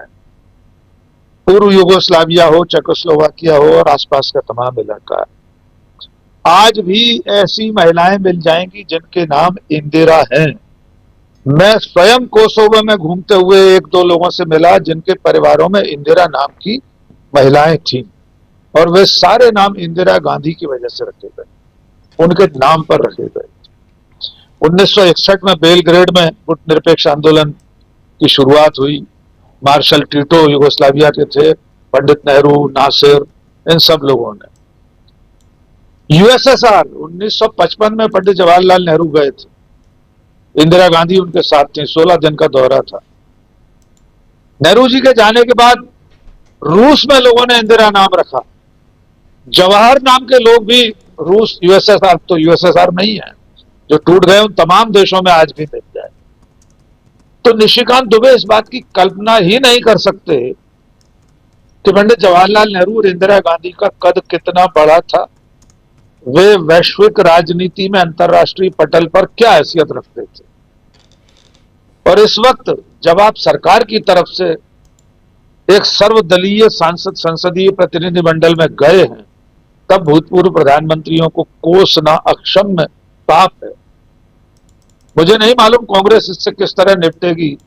पूर्व युगोस्लाविया हो, चेकोस्लोवाकिया हो और आसपास का तमाम इलाका, आज भी ऐसी महिलाएं मिल जाएंगी जिनके नाम इंदिरा हैं। मैं स्वयं कोसोवो में घूमते हुए 1-2 लोगों से मिला जिनके परिवारों में इंदिरा नाम की महिलाएं थीं, और वे सारे नाम इंदिरा गांधी की वजह से रखे गए, उनके नाम पर रखे गए। 1961 में बेलग्रेड में गुटनिरपेक्ष आंदोलन की शुरुआत हुई। मार्शल टीटो युगोस्लाविया के थे, पंडित नेहरू, नासिर, इन सब लोगों ने। यूएसएसआर 1955 में पंडित जवाहरलाल नेहरू गए थे, इंदिरा गांधी उनके साथ थी, 16 दिन का दौरा था। नेहरू जी के जाने के बाद रूस में लोगों ने इंदिरा नाम रखा। जवाहर नाम के लोग भी रूस, यूएसएसआर तो यूएसएसआर नहीं है, जो टूट गए उन तमाम देशों में आज भी मिल जाए। तो निशिकांत दुबे इस बात की कल्पना ही नहीं कर सकते कि पंडित जवाहरलाल नेहरू और इंदिरा गांधी का कद कितना बड़ा था, वे वैश्विक राजनीति में अंतर्राष्ट्रीय पटल पर क्या हैसियत रखते थे। और इस वक्त जब आप सरकार की तरफ से एक सर्वदलीय संसदीय प्रतिनिधिमंडल में गए हैं, तब भूतपूर्व प्रधानमंत्रियों को कोसना अक्षम्य पाप है। मुझे नहीं मालूम कांग्रेस इससे किस तरह निपटेगी,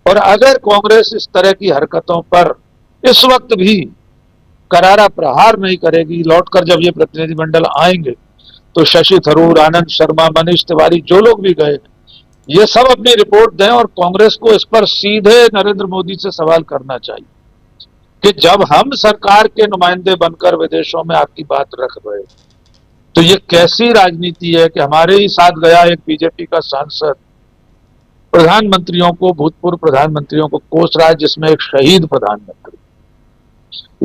और अगर कांग्रेस इस तरह की हरकतों पर इस वक्त भी करारा प्रहार नहीं करेगी, लौटकर जब ये प्रतिनिधिमंडल आएंगे, तो शशि थरूर, आनंद शर्मा, मनीष तिवारी, जो लोग भी गए, ये सब अपनी रिपोर्ट दें, और कांग्रेस को इस पर सीधे नरेंद्र मोदी से सवाल करना चाहिए कि जब हम सरकार के नुमाइंदे बनकर विदेशों में आपकी बात रख रहे हैं, तो ये कैसी राजनीति है कि हमारे ही साथ गया एक बीजेपी का सांसद प्रधानमंत्रियों को, भूतपूर्व प्रधानमंत्रियों को कोस रहा है, जिसमें एक शहीद प्रधानमंत्री।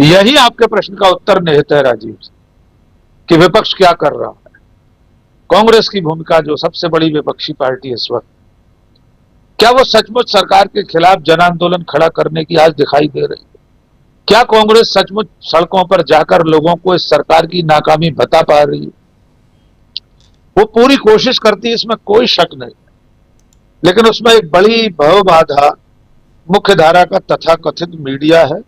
यही आपके प्रश्न का उत्तर निहित है राजीव जी, कि विपक्ष क्या कर रहा है। कांग्रेस की भूमिका, जो सबसे बड़ी विपक्षी पार्टी इस वक्त, क्या वो सचमुच सरकार के खिलाफ जन आंदोलन खड़ा करने की आज दिखाई दे रही है? क्या कांग्रेस सचमुच सड़कों पर जाकर लोगों को इस सरकार की नाकामी बता पा रही है? वो पूरी कोशिश करती है, इसमें कोई शक नहीं, लेकिन उसमें एक बड़ी भवबाधा मुख्य धारा का तथाकथित मीडिया है।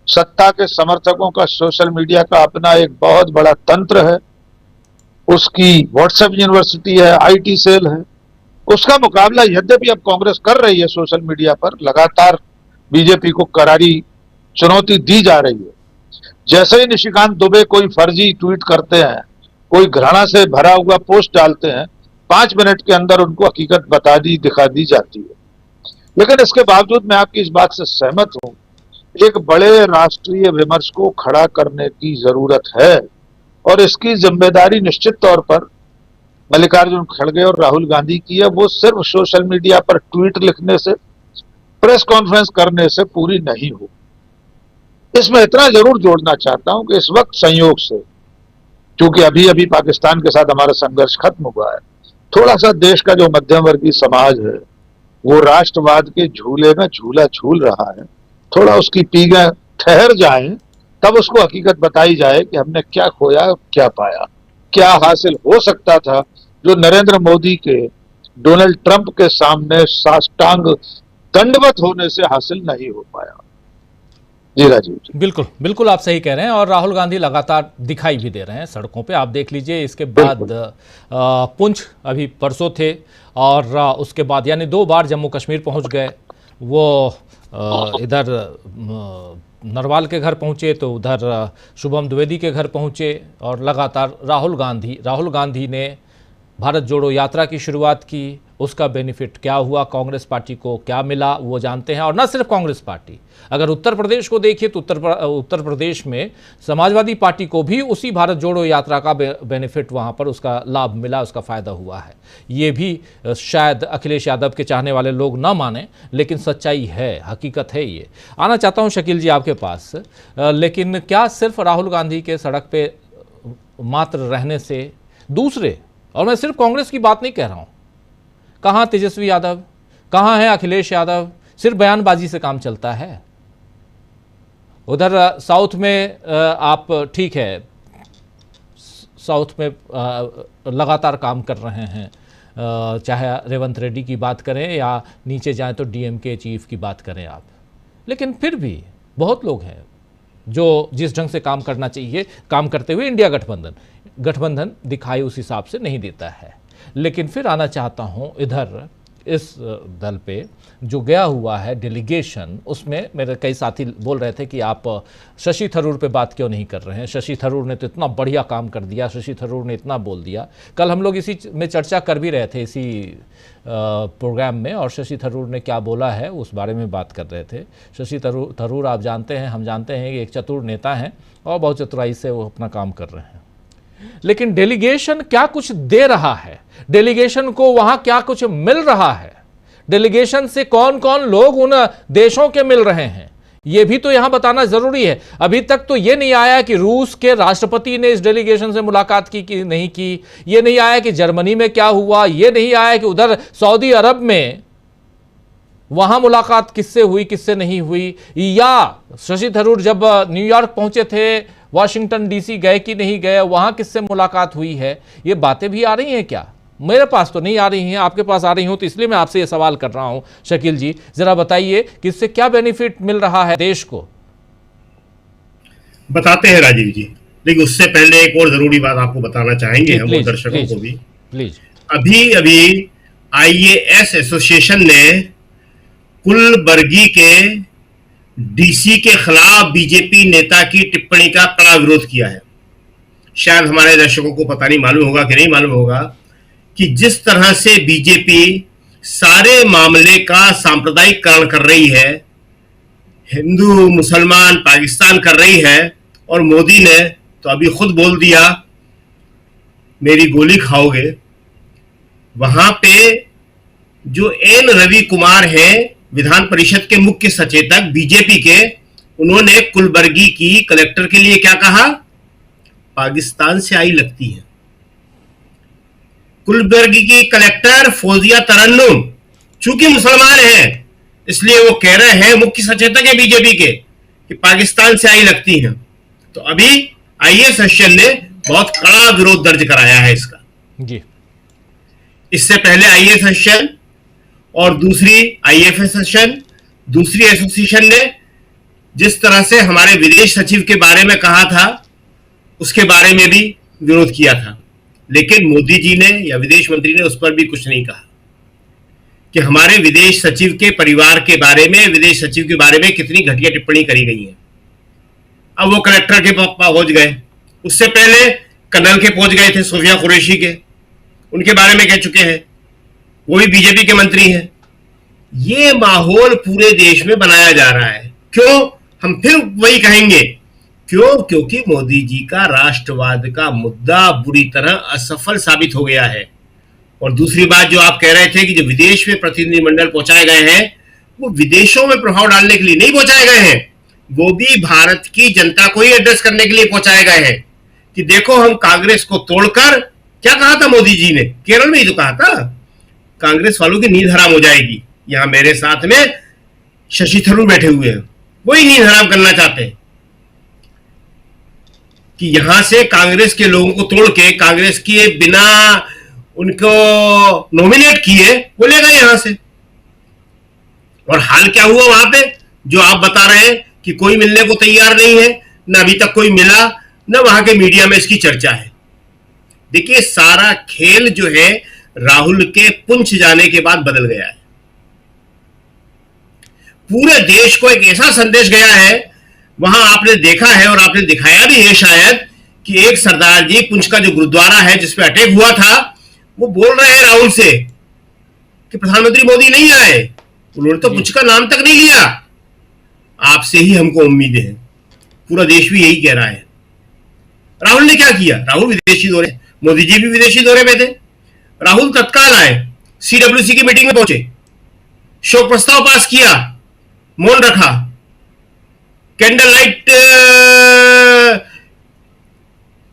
सत्ता के समर्थकों का सोशल मीडिया का अपना एक बहुत बड़ा तंत्र है, उसकी व्हाट्सएप यूनिवर्सिटी है, आईटी सेल है। उसका मुकाबला यद्यपि अब कांग्रेस कर रही है सोशल मीडिया पर, लगातार बीजेपी को करारी चुनौती दी जा रही है। जैसे ही निशिकांत दुबे कोई फर्जी ट्वीट करते हैं, कोई घृणा से भरा हुआ पोस्ट डालते हैं, 5 मिनट के अंदर उनको हकीकत दिखा दी जाती है। लेकिन इसके बावजूद मैं आपकी इस बात से सहमत हूं, एक बड़े राष्ट्रीय विमर्श को खड़ा करने की जरूरत है, और इसकी जिम्मेदारी निश्चित तौर पर मल्लिकार्जुन खड़गे और राहुल गांधी की है। वो सिर्फ सोशल मीडिया पर ट्वीट लिखने से, प्रेस कॉन्फ्रेंस करने से पूरी नहीं हो। इसमें इतना जरूर जोड़ना चाहता हूं कि इस वक्त संयोग से, क्योंकि अभी अभी पाकिस्तान के साथ हमारा संघर्ष खत्म हुआ है, थोड़ा सा देश का जो मध्यम वर्गीय समाज है वो राष्ट्रवाद के झूले में झूला झूल रहा है। थोड़ा उसकी पीगें ठहर जाएं, तब उसको हकीकत बताई जाए कि हमने क्या खोया, क्या पाया, क्या हासिल हो सकता था, जो नरेंद्र मोदी के, डोनाल्ड ट्रंप के सामने साष्टांग दंडवत होने से हासिल नहीं हो पाया। जी राजीव जी,
बिल्कुल बिल्कुल आप सही कह रहे हैं, और राहुल गांधी लगातार दिखाई भी दे रहे हैं सड़कों पे। आप देख लीजिए, इसके बाद पुंछ अभी परसों थे, और उसके बाद यानी 2 बार जम्मू कश्मीर पहुंच गए। वो इधर नरवाल के घर पहुंचे, तो उधर शुभम द्विवेदी के घर पहुंचे, और लगातार राहुल गांधी ने भारत जोड़ो यात्रा की शुरुआत की। उसका बेनिफिट क्या हुआ, कांग्रेस पार्टी को क्या मिला, वो जानते हैं। और न सिर्फ कांग्रेस पार्टी, अगर उत्तर प्रदेश को देखिए तो उत्तर प्रदेश में समाजवादी पार्टी को भी उसी भारत जोड़ो यात्रा का बेनिफिट, वहाँ पर उसका लाभ मिला, उसका फ़ायदा हुआ है। ये भी शायद अखिलेश यादव के चाहने वाले लोग ना माने, लेकिन सच्चाई है, हकीकत है ये। आना चाहता हूँ शकील जी आपके पास, लेकिन क्या सिर्फ राहुल गांधी के सड़क पे मात्र रहने से दूसरे, और मैं सिर्फ कांग्रेस की बात नहीं कह रहा हूँ, कहाँ तेजस्वी यादव, कहाँ है अखिलेश यादव, सिर्फ बयानबाजी से काम चलता है? उधर साउथ में आप ठीक है, साउथ में लगातार काम कर रहे हैं, चाहे रेवंत रेड्डी की बात करें या नीचे जाएं तो डीएमके चीफ की बात करें आप, लेकिन फिर भी बहुत लोग हैं जो जिस ढंग से काम करना चाहिए काम करते हुए इंडिया गठबंधन दिखाई उस हिसाब से नहीं देता है। लेकिन फिर आना चाहता हूं इधर इस दल पे जो गया हुआ है डेलीगेशन, उसमें मेरे कई साथी बोल रहे थे कि आप शशि थरूर पे बात क्यों नहीं कर रहे हैं, शशि थरूर ने तो इतना बढ़िया काम कर दिया, शशि थरूर ने इतना बोल दिया। कल हम लोग इसी में चर्चा कर भी रहे थे इसी प्रोग्राम में, और शशि थरूर ने क्या बोला है उस बारे में बात कर रहे थे। शशि थरूर आप जानते हैं, हम जानते हैं कि एक चतुर नेता हैं और बहुत चतुराई से वो अपना काम कर रहे हैं। लेकिन डेलीगेशन क्या कुछ दे रहा है, डेलीगेशन को वहां क्या कुछ मिल रहा है, डेलीगेशन से कौन कौन लोग उन देशों के मिल रहे हैं, यह भी तो यहां बताना जरूरी है। अभी तक तो यह नहीं आया कि रूस के राष्ट्रपति ने इस डेलीगेशन से मुलाकात की कि नहीं की, यह नहीं आया कि जर्मनी में क्या हुआ, यह नहीं आया कि उधर सऊदी अरब में वहां मुलाकात किससे हुई किससे नहीं हुई, या शशि थरूर जब न्यूयॉर्क पहुंचे थे वाशिंगटन डीसी गए कि नहीं गए, वहां किससे मुलाकात हुई है। ये बातें भी आ रही हैं क्या? मेरे पास तो नहीं आ रही हैं, आपके पास आ रही हो, तो इसलिए मैं आपसे ये सवाल कर रहा हूं। शकील जी जरा बताइए कि इससे क्या बेनिफिट मिल रहा है देश को?
बताते हैं राजीव जी, लेकिन उससे पहले एक और जरूरी बात आपको बताना चाहेंगे हम और दर्शकों को भी।
प्लीज।
अभी IAS एसोसिएशन ने कुलबर्गी के डीसी के खिलाफ बीजेपी नेता की टिप्पणी का कड़ा विरोध किया है। शायद हमारे दर्शकों को पता नहीं, मालूम होगा कि नहीं मालूम होगा, कि जिस तरह से बीजेपी सारे मामले का सांप्रदायिकरण कर रही है, हिंदू मुसलमान पाकिस्तान कर रही है, और मोदी ने तो अभी खुद बोल दिया मेरी गोली खाओगे। वहां पे जो एन रवि कुमार हैं, विधान परिषद के मुख्य सचेतक बीजेपी के, उन्होंने कुलबर्गी की कलेक्टर के लिए क्या कहा? पाकिस्तान से आई लगती है। कुलबर्गी की कलेक्टर फौजिया तरन्नुम चूंकि मुसलमान है, इसलिए वो कह रहे हैं, मुख्य सचेतक है बीजेपी के, कि पाकिस्तान से आई लगती हैं। तो अभी आईएएस सेशन ने बहुत कड़ा विरोध दर्ज कराया है इसका
जी।
इससे पहले आईएएस सेशन और दूसरी आईएफए सेशन, दूसरी एसोसिएशन ने जिस तरह से हमारे विदेश सचिव के बारे में कहा था, उसके बारे में भी विरोध किया था, लेकिन मोदी जी ने या विदेश मंत्री ने उस पर भी कुछ नहीं कहा कि हमारे विदेश सचिव के परिवार के बारे में, विदेश सचिव के बारे में कितनी घटिया टिप्पणी करी गई है। अब वो कलेक्टर के पहुंच गए, उससे पहले कर्नल के पहुंच गए थे, सोफिया कुरैशी के, उनके बारे में कह चुके हैं, वो भी बीजेपी के मंत्री हैं। ये माहौल पूरे देश में बनाया जा रहा है। क्यों? हम फिर वही कहेंगे, क्यों? क्योंकि मोदी जी का राष्ट्रवाद का मुद्दा बुरी तरह असफल साबित हो गया है। और दूसरी बात जो आप कह रहे थे कि जो विदेश में प्रतिनिधिमंडल पहुंचाए गए हैं, वो विदेशों में प्रभाव डालने के लिए नहीं पहुंचाए गए हैं, वो भी भारत की जनता को ही एड्रेस करने के लिए पहुंचाए गए हैं कि देखो हम कांग्रेस को तोड़कर, क्या कहा था मोदी जी ने? केरल में ही तो कहा था, कांग्रेस वालों की नींद हराम हो जाएगी। यहां मेरे साथ में शशि थरूर बैठे हुए हैं, वही नींद हराम करना चाहते हैं कि यहां से कांग्रेस के लोगों को तोड़ के, कांग्रेस के बिना उनको नॉमिनेट किए वो ले गए यहां से। और हाल क्या हुआ वहां पे, जो आप बता रहे हैं कि कोई मिलने को तैयार नहीं है, न अभी तक कोई मिला, न वहां के मीडिया में इसकी चर्चा है। देखिए, सारा खेल जो है राहुल के पुंछ जाने के बाद बदल गया है। पूरे देश को एक ऐसा संदेश गया है, वहां आपने देखा है और आपने दिखाया भी है शायद, कि एक सरदार जी, पुंछ का जो गुरुद्वारा है जिसपे अटैक हुआ था, वो बोल रहे हैं राहुल से कि प्रधानमंत्री मोदी नहीं आए, उन्होंने तो पुंछ का नाम तक नहीं लिया, आपसे ही हमको उम्मीदें हैं। पूरा देश भी यही कह रहा है। राहुल ने क्या किया? राहुल विदेशी दौरे, मोदी जी भी विदेशी दौरे पे थे। राहुल तत्काल आए, सीडब्ल्यूसी की मीटिंग में पहुंचे, शोक प्रस्ताव पास किया, मौन रखा, कैंडल लाइट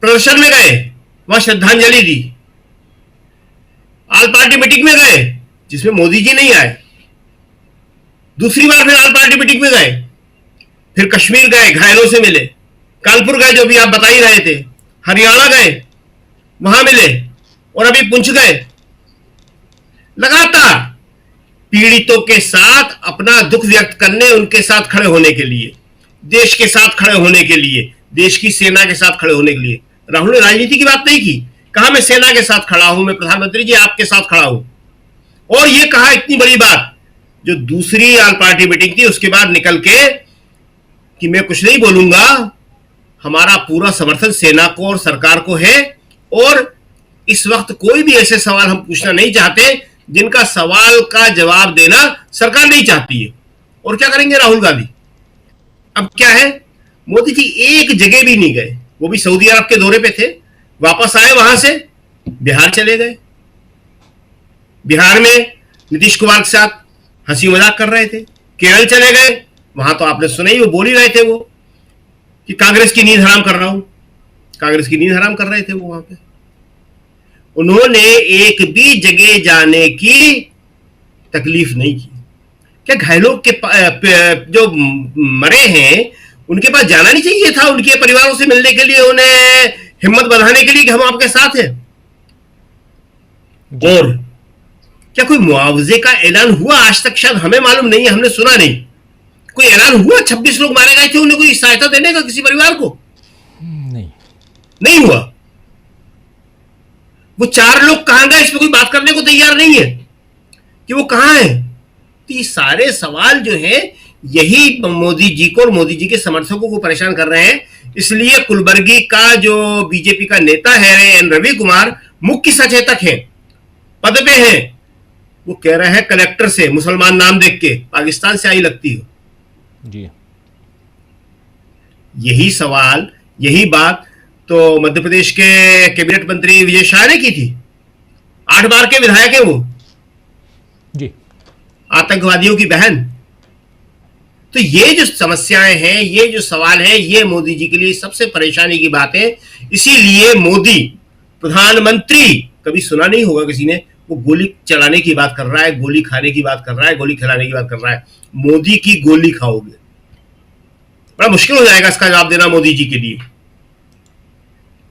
प्रदर्शन में गए, वहां श्रद्धांजलि दी, आल पार्टी मीटिंग में गए जिसमें मोदी जी नहीं आए, दूसरी बार फिर आल पार्टी मीटिंग में गए, फिर कश्मीर गए, घायलों से मिले, कानपुर गए जो भी आप बता ही रहे थे, हरियाणा गए, वहां मिले, और अभी पुंछ गए। लगातार पीड़ितों के साथ अपना दुख व्यक्त करने, उनके साथ खड़े होने के लिए, देश के साथ खड़े होने के लिए, देश की सेना के साथ खड़े होने के लिए। राहुल ने राजनीति की बात नहीं की, कहा मैं सेना के साथ खड़ा हूं, मैं प्रधानमंत्री जी आपके साथ खड़ा हूं। और ये कहा इतनी बड़ी बात, जो दूसरी आल पार्टी मीटिंग थी उसके बाद निकल के कि मैं कुछ नहीं बोलूंगा, हमारा पूरा समर्थन सेना को और सरकार को है, और इस वक्त कोई भी ऐसे सवाल हम पूछना नहीं चाहते जिनका सवाल का जवाब देना सरकार नहीं चाहती है। और क्या करेंगे राहुल गांधी? अब क्या है, मोदी जी एक जगह भी नहीं गए, वो भी सऊदी अरब के दौरे पे थे, वापस आए वहां से बिहार चले गए। बिहार में नीतीश कुमार के साथ हंसी मजाक कर रहे थे। केरल चले गए, वहां तो आपने सुना ही, वो बोल ही रहे थे वो कि कांग्रेस की नींद हराम कर रहा हूं, कांग्रेस की नींद हराम कर रहे थे वो वहां पे। उन्होंने एक भी जगह जाने की तकलीफ नहीं की। क्या घायलों के जो मरे हैं उनके पास जाना नहीं चाहिए था, उनके परिवारों से मिलने के लिए, उन्हें हिम्मत बढ़ाने के लिए कि हम आपके साथ हैं? और क्या कोई मुआवजे का ऐलान हुआ? आज तक शायद हमें मालूम नहीं है, हमने सुना नहीं। कोई ऐलान हुआ? 26 लोग मारे गए थे, उन्हें कोई सहायता देने का किसी परिवार को? नहीं हुआ। वो 4 लोग कहां गए, इस पर कोई बात करने को तैयार नहीं है कि वो कहां है। तो ये सारे सवाल जो है यही मोदी जी को और मोदी जी के समर्थकों को परेशान कर रहे हैं। इसलिए कुलबर्गी का जो बीजेपी का नेता है एन रवि कुमार, मुख्य सचेतक है, पद पे है, वो कह रहे हैं कलेक्टर से मुसलमान नाम देख के पाकिस्तान से आई लगती हो।
जी
यही सवाल, यही बात तो मध्य प्रदेश के कैबिनेट मंत्री विजय शाह ने की थी। 8 बार के विधायक है वो,
जी,
आतंकवादियों की बहन। तो ये जो समस्याएं हैं, ये जो सवाल है, ये मोदी जी के लिए सबसे परेशानी की बात है। इसीलिए मोदी प्रधानमंत्री, कभी सुना नहीं होगा किसी ने, वो गोली चलाने की बात कर रहा है, गोली खाने की बात कर रहा है, गोली खिलाने की बात कर रहा है। मोदी की गोली खाओगे, बड़ा मुश्किल हो जाएगा इसका जवाब देना मोदी जी के लिए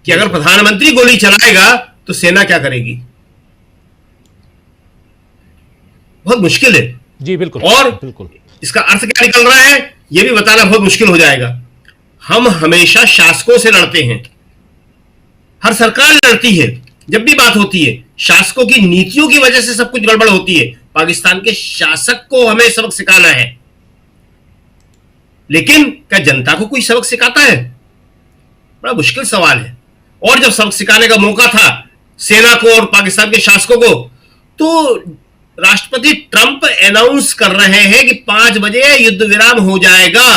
कि अगर प्रधानमंत्री गोली चलाएगा तो सेना क्या करेगी। बहुत मुश्किल है
जी, बिल्कुल,
और
बिल्कुल।
इसका अर्थ क्या निकल रहा है यह भी बताना बहुत मुश्किल हो जाएगा। हम हमेशा शासकों से लड़ते हैं, हर सरकार लड़ती है, जब भी बात होती है शासकों की नीतियों की वजह से सब कुछ गड़बड़ होती है। पाकिस्तान के शासक को हमें सबक सिखाना है, लेकिन क्या जनता को कोई सबक सिखाता है? बड़ा मुश्किल सवाल है। और जब सबक सिखाने का मौका था सेना को और पाकिस्तान के शासकों को, तो राष्ट्रपति ट्रंप अनाउंस कर रहे हैं कि 5 बजे युद्ध विराम हो जाएगा।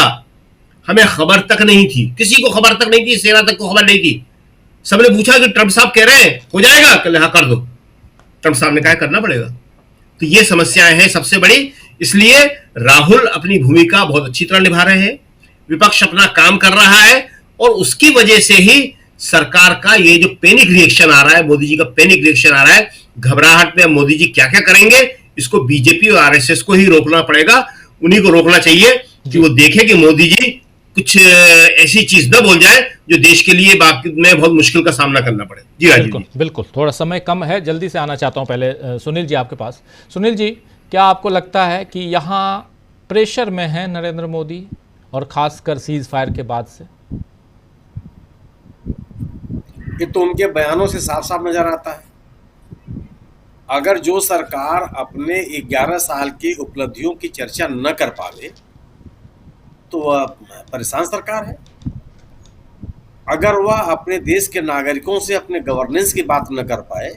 हमें खबर तक नहीं थी, किसी को खबर तक नहीं थी, सेना तक को खबर नहीं थी। सबने पूछा कि ट्रंप साहब कह रहे हैं हो जाएगा, कल हाँ कर दो। ट्रंप साहब ने कहा करना पड़ेगा। तो ये समस्याएं हैं सबसे बड़ी। इसलिए राहुल अपनी भूमिका बहुत अच्छी तरह निभा रहे हैं, विपक्ष अपना काम कर रहा है, और उसकी वजह से ही सरकार का ये जो पैनिक रिएक्शन आ रहा है, मोदी जी का पैनिक रिएक्शन आ रहा है, घबराहट में मोदी जी क्या क्या करेंगे, इसको बीजेपी और आरएसएस को ही रोकना पड़ेगा। उन्हीं को रोकना चाहिए कि वो देखे कि मोदी जी कुछ ऐसी चीज न बोल जाए जो देश के लिए बाकी में बहुत मुश्किल का सामना करना पड़े। जी राजीव
बिल्कुल,
जी।
बिल्कुल। थोड़ा समय कम है, जल्दी से आना चाहता हूं पहले सुनील जी आपके पास। सुनील जी, क्या आपको लगता है कि यहाँ प्रेशर में है नरेंद्र मोदी, और खासकर सीज फायर के बाद से?
ये तो उनके बयानों से साफ साफ नजर आता है। अगर जो सरकार अपने 11 साल की उपलब्धियों की चर्चा न कर पावे तो वह परेशान सरकार है। अगर वह अपने देश के नागरिकों से अपने गवर्नेंस की बात न कर पाए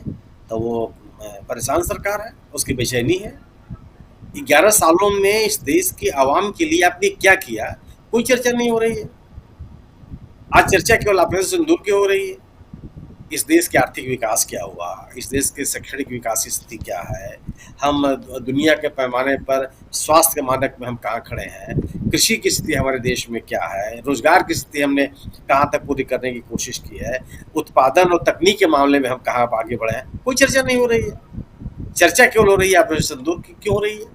तो वो परेशान सरकार है, उसकी बेचैनी है। 11 सालों में इस देश की आवाम के लिए आपने क्या किया, कोई चर्चा नहीं हो रही है। आज चर्चा केवल ऑपरेशन सिंदूर की हो रही है। इस देश के आर्थिक विकास क्या हुआ, इस देश के शैक्षणिक विकास की स्थिति क्या है, हम दुनिया के पैमाने पर स्वास्थ्य के मानक में हम कहाँ खड़े हैं, कृषि की स्थिति हमारे देश में क्या है, रोजगार की स्थिति हमने कहाँ तक पूरी करने की कोशिश की है, उत्पादन और तकनीक के मामले में हम कहाँ आगे बढ़े हैं, कोई चर्चा नहीं हो रही है। चर्चा केवल हो रही है ऑपरेशन सिंदूर की। क्यों हो रही है?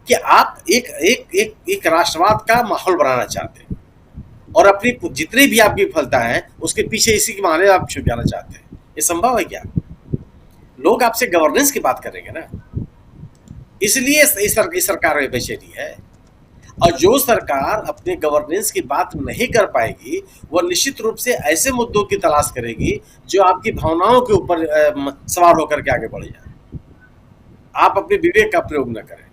कि आप एक राष्ट्रवाद का माहौल बनाना चाहते हैं और अपनी जितनी भी आपकी विफलता है उसके पीछे इसी के माने आप छुप जाना चाहते हैं। ये संभव है क्या? लोग आपसे गवर्नेंस की बात करेंगे ना, इसलिए इस सरकार में बेचैनी है। और जो सरकार अपने गवर्नेंस की बात नहीं कर पाएगी वह निश्चित रूप से ऐसे मुद्दों की तलाश करेगी जो आपकी भावनाओं के ऊपर सवार होकर के आगे बढ़ जाए। आप अपने विवेक का प्रयोग न करें।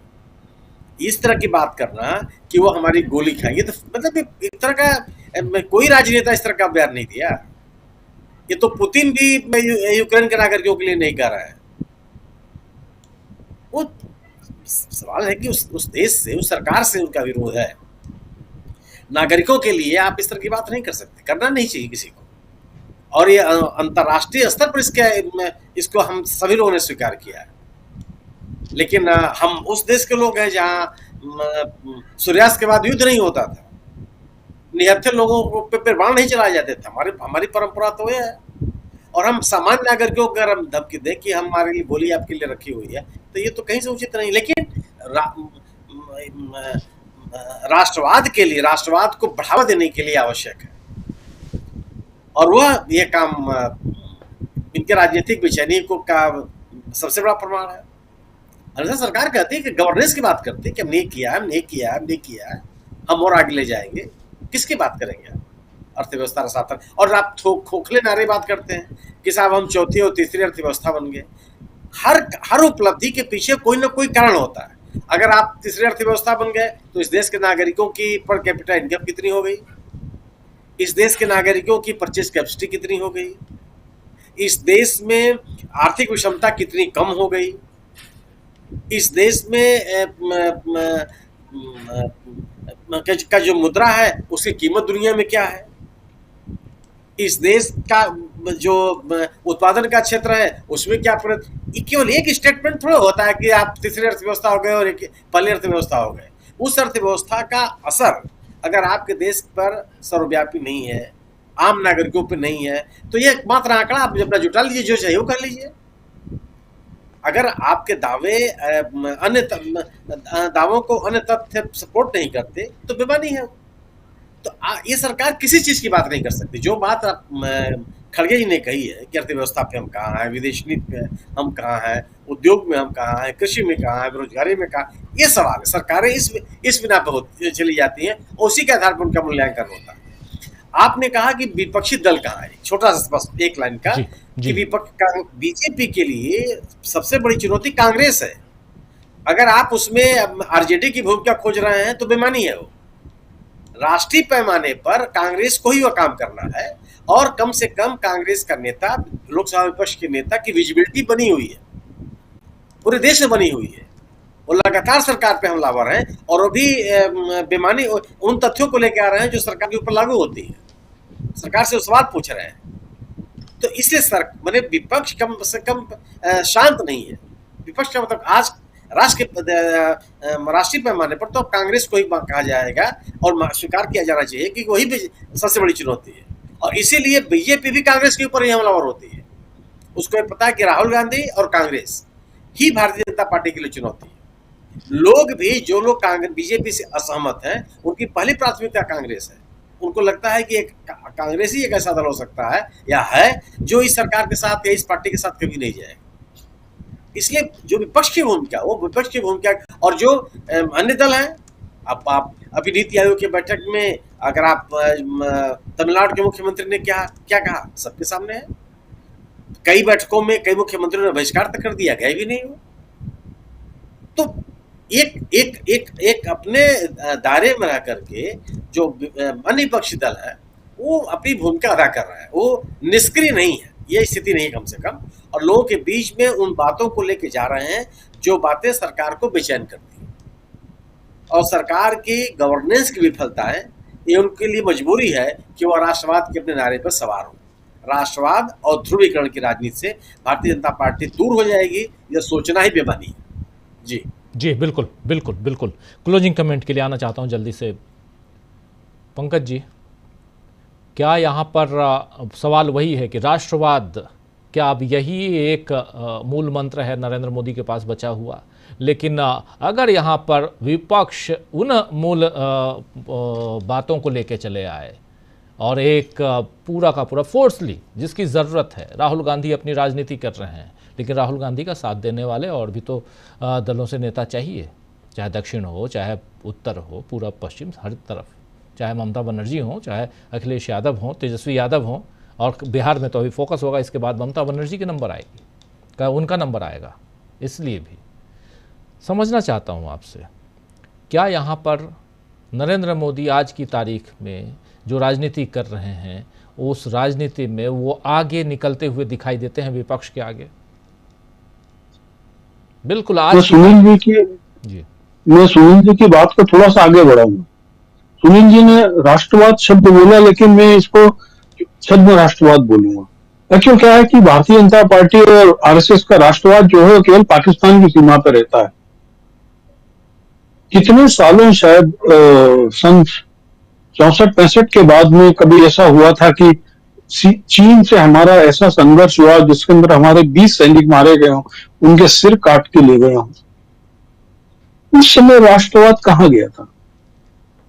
इस तरह की बात करना कि वो हमारी गोली खाएंगे, तो मतलब एक तरह का कोई राजनेता इस तरह का बयान नहीं दिया। ये तो पुतिन भी यूक्रेन के नागरिकों के लिए नहीं कर रहा है। वो सवाल है कि उस देश से, उस सरकार से उनका विरोध है। नागरिकों के लिए आप इस तरह की बात नहीं कर सकते, करना नहीं चाहिए किसी को। और ये अंतर्राष्ट्रीय स्तर पर इसको हम सभी लोगों ने स्वीकार किया है। लेकिन हम उस देश के लोग हैं जहाँ सूर्यास्त के बाद युद्ध नहीं होता था, निहत्थे लोगों पे बाण नहीं चलाए जाते थे। हमारी परंपरा तो यह है। और हम सामान्य नागरिकों को अगर हम धमकी दें कि हमारे लिए गोली आपके लिए रखी हुई है, तो ये तो कहीं से उचित नहीं। लेकिन राष्ट्रवाद के लिए, राष्ट्रवाद को बढ़ावा देने के लिए आवश्यक है। और वह ये काम इनके राजनीतिक बेचैनी को का सबसे बड़ा प्रमाण है। अन्यथा सरकार कहती है कि गवर्नेंस की बात करती है कि हमने किया, हमने किया, हमने किया, हम और आगे ले जाएंगे। किसकी बात करेंगे? अर्थव्यवस्था रसातन। और आप खोखले नारे बात करते हैं कि साहब हम चौथी और तीसरी अर्थव्यवस्था बन गए। हर उपलब्धि के पीछे कोई ना कोई कारण होता है। अगर आप तीसरी अर्थव्यवस्था बन गए तो इस देश के नागरिकों की पर कैपिटा इनकम कितनी हो गई, इस देश के नागरिकों की परचेज कैपेसिटी कितनी हो गई, इस देश में आर्थिक विषमता कितनी कम हो गई, इस देश में का जो मुद्रा है उसकी कीमत दुनिया में क्या है, इस देश का जो उत्पादन का क्षेत्र है उसमें क्या केवल एक स्टेटमेंट थोड़ा होता है कि आप तीसरी अर्थव्यवस्था हो गए और एक पहली अर्थव्यवस्था हो गए। उस अर्थव्यवस्था का असर अगर आपके देश पर सर्वव्यापी नहीं है, आम नागरिकों पर नहीं है, तो ये मात्र आंकड़ा आप अपना जुटा लीजिए, जो चाहिए वो कर लीजिए। अगर आपके दावे अन्य दावों को अन्य तथ्य सपोर्ट नहीं करते तो बेमानी है। तो ये सरकार किसी चीज की बात नहीं कर सकती। जो बात खड़गे जी ने कही है कि अर्थव्यवस्था पे हम कहाँ हैं, विदेश नीति पे हम कहाँ हैं, उद्योग में हम कहाँ हैं, कृषि में कहाँ हैं, बेरोजगारी में कहाँ, ये सवाल है। सरकारें इस बिना पे चली जाती हैं और उसी के आधार पर उनका मूल्यांकन होता है। आपने कहा कि विपक्षी दल कहाँ है, छोटा सा बस एक लाइन का कि विपक्ष बीजेपी के लिए सबसे बड़ी चुनौती कांग्रेस है। अगर आप उसमें आरजेडी की भूमिका खोज रहे हैं तो बेमानी है। वो राष्ट्रीय पैमाने पर कांग्रेस को ही वह काम करना है और कम से कम कांग्रेस का नेता, लोकसभा विपक्ष के नेता की विजिबिलिटी बनी हुई है, पूरे देश में बनी हुई है। वो लगातार सरकार पे हमलावर हैं और वो भी बेमानी उन तथ्यों को लेकर आ रहे हैं जो सरकार के ऊपर लागू होती है। सरकार से सवाल पूछ रहे हैं। तो इसलिए मैंने विपक्ष कम से कम शांत नहीं है। विपक्ष का मतलब आज राष्ट्रीय पैमाने पर तो कांग्रेस को ही कहा जाएगा और स्वीकार किया जाना चाहिए कि वही सबसे बड़ी चुनौती है। और इसीलिए बीजेपी भी कांग्रेस के ऊपर ही हमलावर होती है। उसको पता है कि राहुल गांधी और कांग्रेस ही भारतीय जनता पार्टी के लिए चुनौती है। लोग भी, जो लोग बीजेपी से असहमत हैं, उनकी पहली प्राथमिकता कांग्रेस है। उनको लगता है कि कांग्रेस ही एक ऐसा दल हो सकता है या है जो इस सरकार के साथ या इस पार्टी के साथ कभी नहीं जाएगा। इसलिए जो विपक्ष की भूमिका, वो विपक्ष की भूमिका, और जो अन्य दल हैं, आप अभी नीति आयोग की बैठक में अगर आप तमिलनाडु के मुख्यमंत्री ने क्या कहा सबके सामने है। कई बैठकों में कई मुख्यमंत्रियों ने बहिष्कार तक कर दिया, गए भी नहीं हो। तो एक अपने दायरे में रह करके जो अन्य विपक्षी दल है वो अपनी भूमिका अदा कर रहा है, वो निष्क्रिय नहीं है। ये स्थिति नहीं कम से कम, और लोगों के बीच में उन बातों को लेके जा रहे हैं जो बातें सरकार को बेचैन करती हैं। और सरकार की गवर्नेंस की विफलताएं, ये उनके लिए मजबूरी है कि वह राष्ट्रवाद के अपने नारे पर सवार हो। राष्ट्रवाद और ध्रुवीकरण की राजनीति से भारतीय जनता पार्टी दूर हो जाएगी, यह सोचना ही बेमानी है। जी
बिल्कुल बिल्कुल बिल्कुल। क्लोजिंग कमेंट के लिए आना चाहता हूं जल्दी से पंकज जी। क्या यहाँ पर सवाल वही है कि राष्ट्रवाद, क्या अब यही एक मूल मंत्र है नरेंद्र मोदी के पास बचा हुआ? लेकिन अगर यहाँ पर विपक्ष उन मूल बातों को लेके चले आए और एक पूरा का पूरा फोर्सली, जिसकी ज़रूरत है, राहुल गांधी अपनी राजनीति कर रहे हैं, लेकिन राहुल गांधी का साथ देने वाले और भी तो दलों से नेता चाहिए, चाहे दक्षिण हो, चाहे उत्तर हो, पूर्व पश्चिम, हर तरफ, चाहे ममता बनर्जी हो, चाहे अखिलेश यादव हो, तेजस्वी यादव हो, और बिहार में तो अभी फोकस होगा, इसके बाद ममता बनर्जी की नंबर आएगी, क्या उनका नंबर आएगा। इसलिए भी समझना चाहता हूँ आपसे, क्या यहाँ पर नरेंद्र मोदी आज की तारीख में जो राजनीति कर रहे हैं, उस राजनीति में वो आगे निकलते हुए दिखाई देते हैं विपक्ष के आगे? बिल्कुल। आज
मैं सुनील जी की बात को थोड़ा सा आगे बढ़ाऊंगा। सुनील जी ने राष्ट्रवाद शब्द बोला, लेकिन मैं इसको छद्म राष्ट्रवाद बोलूंगा। क्यों, क्या है कि भारतीय जनता पार्टी और आरएसएस का राष्ट्रवाद जो है केवल पाकिस्तान की सीमा पर रहता है। कितने सालों, शायद सन 64-65 के बाद में कभी ऐसा हुआ था कि चीन से हमारा ऐसा संघर्ष हुआ जिसके अंदर हमारे 20 सैनिक मारे गए हों, उनके सिर काट के ले गए हों। उस समय राष्ट्रवाद कहां गया था?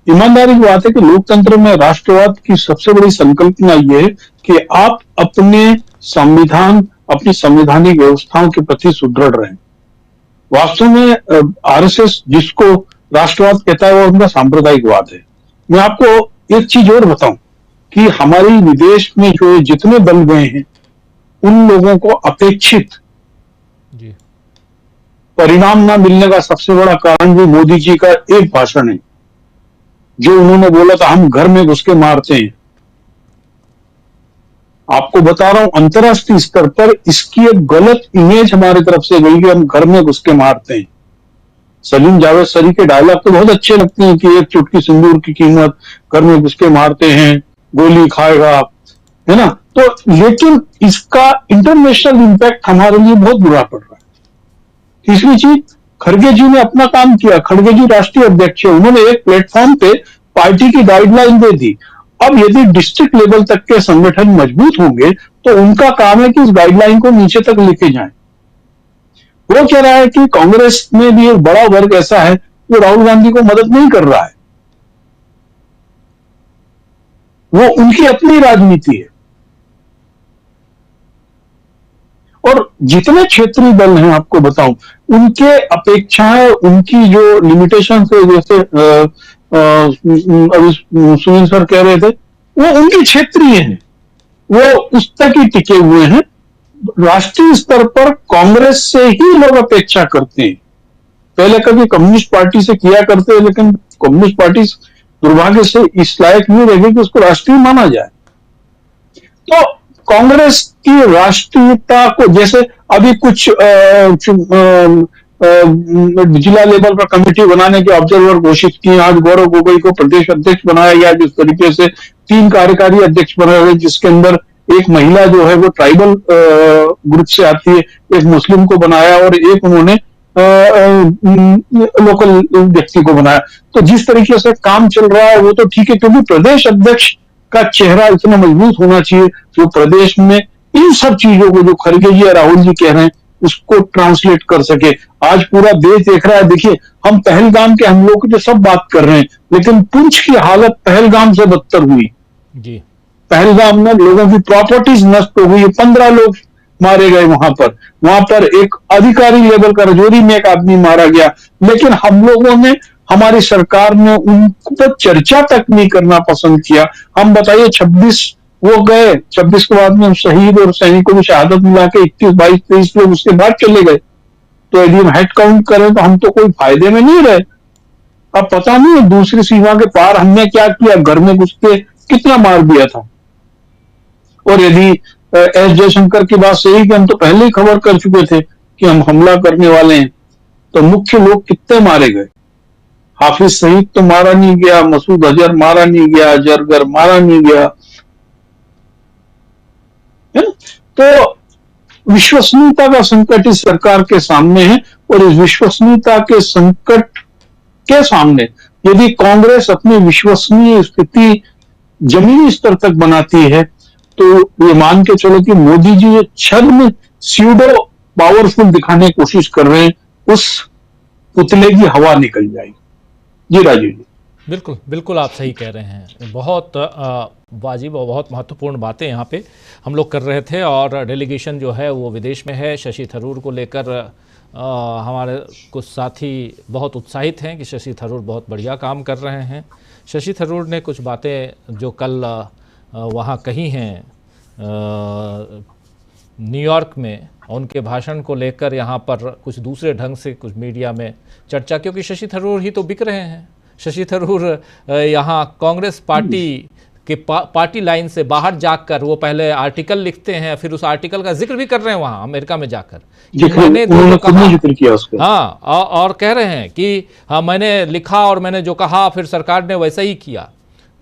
ईमानदारी की बात है कि लोकतंत्र में राष्ट्रवाद की सबसे बड़ी संकल्पना यह है कि आप अपने संविधान, अपनी संवैधानिक व्यवस्थाओं के प्रति सुदृढ़ रहें। वास्तव में आरएसएस जिसको राष्ट्रवाद कहता है वो उनका सांप्रदायिकवाद है। मैं आपको एक चीज और बताऊं कि हमारी विदेश में जो जितने दल गए हैं, उन लोगों को अपेक्षित परिणाम ना मिलने का सबसे बड़ा कारण भी मोदी जी का एक भाषण है, जो उन्होंने बोला था, हम घर में घुस के मारते हैं। आपको बता रहा हूं, अंतर्राष्ट्रीय स्तर पर इसकी एक गलत इमेज हमारी तरफ से गई कि हम घर में घुस के मारते हैं। सलीम जावेद सरी के डायलॉग तो बहुत अच्छे लगते हैं कि एक चुटकी सिंदूर की कीमत घर में घुस के मारते हैं, गोली खाएगा, है ना। तो लेकिन इसका इंटरनेशनल इम्पैक्ट हमारे लिए बहुत बुरा पड़ रहा है। तीसरी चीज, खड़गे जी ने अपना काम किया, खड़गे जी राष्ट्रीय अध्यक्ष है, उन्होंने एक प्लेटफॉर्म पे पार्टी की गाइडलाइन दे दी। अब यदि डिस्ट्रिक्ट लेवल तक के संगठन मजबूत होंगे तो उनका काम है कि इस गाइडलाइन को नीचे तक लेके जाएं। वो कह रहा है कि कांग्रेस में भी एक बड़ा वर्ग ऐसा है जो राहुल गांधी को मदद नहीं कर रहा है, वो उनकी अपनी राजनीति है। और जितने क्षेत्रीय दल हैं आपको बताऊं, उनके अपेक्षाएं, उनकी जो लिमिटेशन है, जैसे अभी सुनील सर कह रहे थे, वो उनके क्षेत्रीय हैं, वो उस तक ही टिके हुए हैं। राष्ट्रीय स्तर पर कांग्रेस से ही लोग अपेक्षा करते हैं। पहले कभी कम्युनिस्ट पार्टी से किया करते हैं, लेकिन कम्युनिस्ट पार्टी दुर्भाग्य से इस लायक नहीं रह गई कि उसको राष्ट्रीय माना जाए। तो कांग्रेस की राष्ट्रीयता को, जैसे अभी कुछ जिला लेवल पर कमेटी बनाने के ऑब्जर्वर घोषित किए, आज गौरव गोगोई को प्रदेश अध्यक्ष बनाया गया, जिस तरीके से 3 कार्यकारी अध्यक्ष बनाए गए, जिसके अंदर एक महिला जो है वो ट्राइबल ग्रुप से आती है, एक मुस्लिम को बनाया और एक उन्होंने लोकल व्यक्ति को बनाया। तो जिस तरीके से काम चल रहा है वो तो ठीक है, क्योंकि प्रदेश अध्यक्ष का चेहरा इतना मजबूत होना चाहिए जो प्रदेश में इन सब चीजों को, जो खड़गे जी या राहुल जी कह रहे हैं, उसको ट्रांसलेट कर सके। आज पूरा देश देख रहा है। देखिए, हम पहलगाम के हमलों की तो सब बात कर रहे हैं, लेकिन पुंछ की हालत पहलगाम से बदतर हुई
जी।
पहलगाम में लोगों की प्रॉपर्टीज नष्ट हो गई, 15 लोग मारे गए वहां पर एक अधिकारी लेवल का रजौरी में एक आदमी मारा गया। लेकिन हम लोगों ने, हमारी सरकार ने उन पर चर्चा तक नहीं करना पसंद किया। हम बताइए, 26 वो गए, 26 के बाद में शहीद और सैनिकों की शहादत मिला के 21, 22, 23 लोग उसके बाद चले गए। तो यदि हम हेड काउंट करें तो हम तो कोई फायदे में नहीं रहे। अब पता नहीं दूसरी सीमा के पार हमने क्या किया, घर में घुस के कितना मार दिया था। और यदि एस जयशंकर की बात सही कि हम तो पहले ही खबर कर चुके थे कि हम हमला करने वाले हैं, तो मुख्य लोग कितने मारे गए। हाफिज सईद तो मारा नहीं गया, मसूद अजहर मारा नहीं गया, जरगर मारा नहीं गया, है ना। तो विश्वसनीयता का संकट इस सरकार के सामने है, और इस विश्वसनीयता के संकट के सामने यदि कांग्रेस अपनी विश्वसनीय स्थिति जमीनी स्तर तक बनाती है तो ये मान के चलो कि मोदी जी ये छद्म स्यूडो पावरफुल दिखाने की कोशिश कर रहे हैं, उस पुतले की हवा निकल जाएगी। जी राजीव जी।
बिल्कुल बिल्कुल, आप सही कह रहे हैं। बहुत वाजिब और बहुत महत्वपूर्ण बातें यहाँ पे हम लोग कर रहे थे। और डेलीगेशन जो है वो विदेश में है। शशि थरूर को लेकर हमारे कुछ साथी बहुत उत्साहित हैं कि शशि थरूर बहुत बढ़िया काम कर रहे हैं। शशि थरूर ने कुछ बातें जो कल वहाँ कही हैं न्यूयॉर्क में, उनके भाषण को लेकर यहाँ पर कुछ दूसरे ढंग से कुछ मीडिया में चर्चा, क्योंकि शशि थरूर ही तो बिक रहे हैं। शशि थरूर यहाँ कांग्रेस पार्टी के पार्टी लाइन से बाहर जाकर वो पहले आर्टिकल लिखते हैं, फिर उस आर्टिकल का जिक्र भी कर रहे हैं वहाँ अमेरिका में जाकर। मैंने जिक्र किया उसका। हाँ, और कह रहे हैं कि हाँ मैंने लिखा और मैंने जो कहा फिर सरकार ने वैसा ही किया।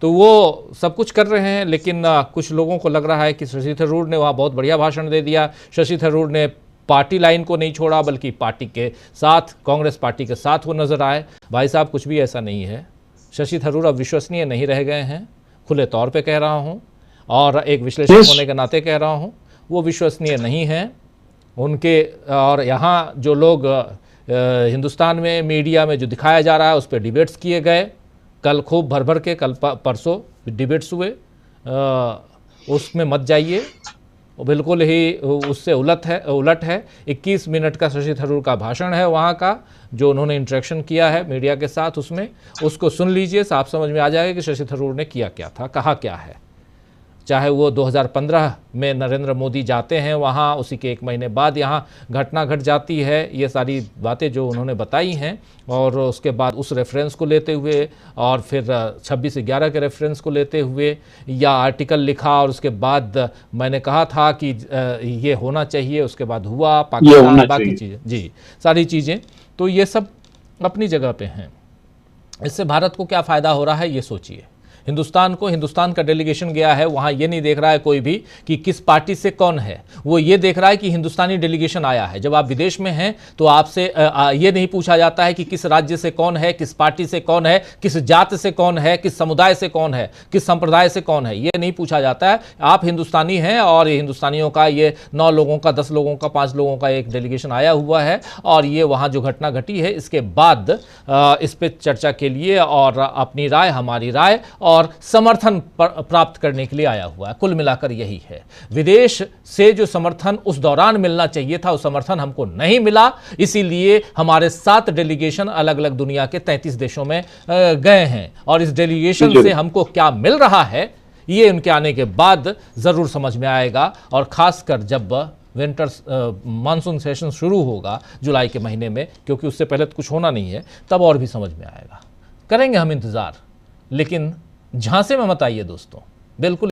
तो वो सब कुछ कर रहे हैं, लेकिन कुछ लोगों को लग रहा है कि शशि थरूर ने वहाँ बहुत बढ़िया भाषण दे दिया। शशि थरूर ने पार्टी लाइन को नहीं छोड़ा, बल्कि पार्टी के साथ, कांग्रेस पार्टी के साथ वो नजर आए। भाई साहब, कुछ भी ऐसा नहीं है। शशि थरूर अब विश्वसनीय नहीं रह गए हैं, खुले तौर पे कह रहा हूँ, और एक विश्लेषक होने के नाते कह रहा हूँ, वो विश्वसनीय नहीं हैं उनके। और यहाँ जो लोग हिंदुस्तान में मीडिया में जो दिखाया जा रहा है उस पर डिबेट्स किए गए, कल खूब भर भर के, कल परसों डिबेट्स हुए, उसमें मत जाइए, वो बिल्कुल ही उससे उलट है। 21 मिनट का शशि थरूर का भाषण है वहाँ का, जो उन्होंने इंटरेक्शन किया है मीडिया के साथ, उसमें उसको सुन लीजिए, साफ समझ में आ जाएगा कि शशि थरूर ने किया क्या था, कहा क्या है। चाहे वो 2015 में नरेंद्र मोदी जाते हैं वहाँ, उसी के 1 महीने बाद यहाँ घटना घट जाती है, ये सारी बातें जो उन्होंने बताई हैं, और उसके बाद उस रेफरेंस को लेते हुए और फिर 26/11 के रेफरेंस को लेते हुए या आर्टिकल लिखा और उसके बाद मैंने कहा था कि ये होना चाहिए, उसके बाद हुआ, पाकिस्तान, बाकी चीज़ें, जी सारी चीज़ें। तो ये सब अपनी जगह पे हैं। इससे भारत को क्या फ़ायदा हो रहा है ये सोचिए। हिंदुस्तान का डेलीगेशन गया है, वहाँ ये नहीं देख रहा है कोई भी कि किस पार्टी से कौन है, वो ये देख रहा है कि हिंदुस्तानी डेलीगेशन आया है। जब आप विदेश में हैं तो आपसे ये नहीं पूछा जाता है कि किस राज्य से कौन है, किस पार्टी से कौन है, किस जात से कौन है, किस समुदाय से कौन है, किस संप्रदाय से कौन है, ये नहीं पूछा जाता है। आप हिंदुस्तानी हैं और हिंदुस्तानियों का ये 9 लोगों का, 10 लोगों का, 5 लोगों का एक डेलीगेशन आया हुआ है और ये वहाँ जो घटना घटी है इसके बाद इस पर चर्चा के लिए और अपनी राय, हमारी राय और समर्थन प्राप्त करने के लिए आया हुआ है। कुल मिलाकर यही है। विदेश से जो समर्थन उस दौरान मिलना चाहिए था, उस समर्थन हमको नहीं मिला, इसीलिए हमारे 7 डेलीगेशन अलग अलग दुनिया के 33 देशों में गए हैं और इस डेलीगेशन से हमको क्या मिल रहा है ये उनके आने के बाद जरूर समझ में आएगा। और खासकर जब विंटर मानसून सेशन शुरू होगा जुलाई के महीने में, क्योंकि उससे पहले तो कुछ होना नहीं है, तब और भी समझ में आएगा। करेंगे हम इंतज़ार, लेकिन झांसे में मत आइए दोस्तों, बिल्कुल।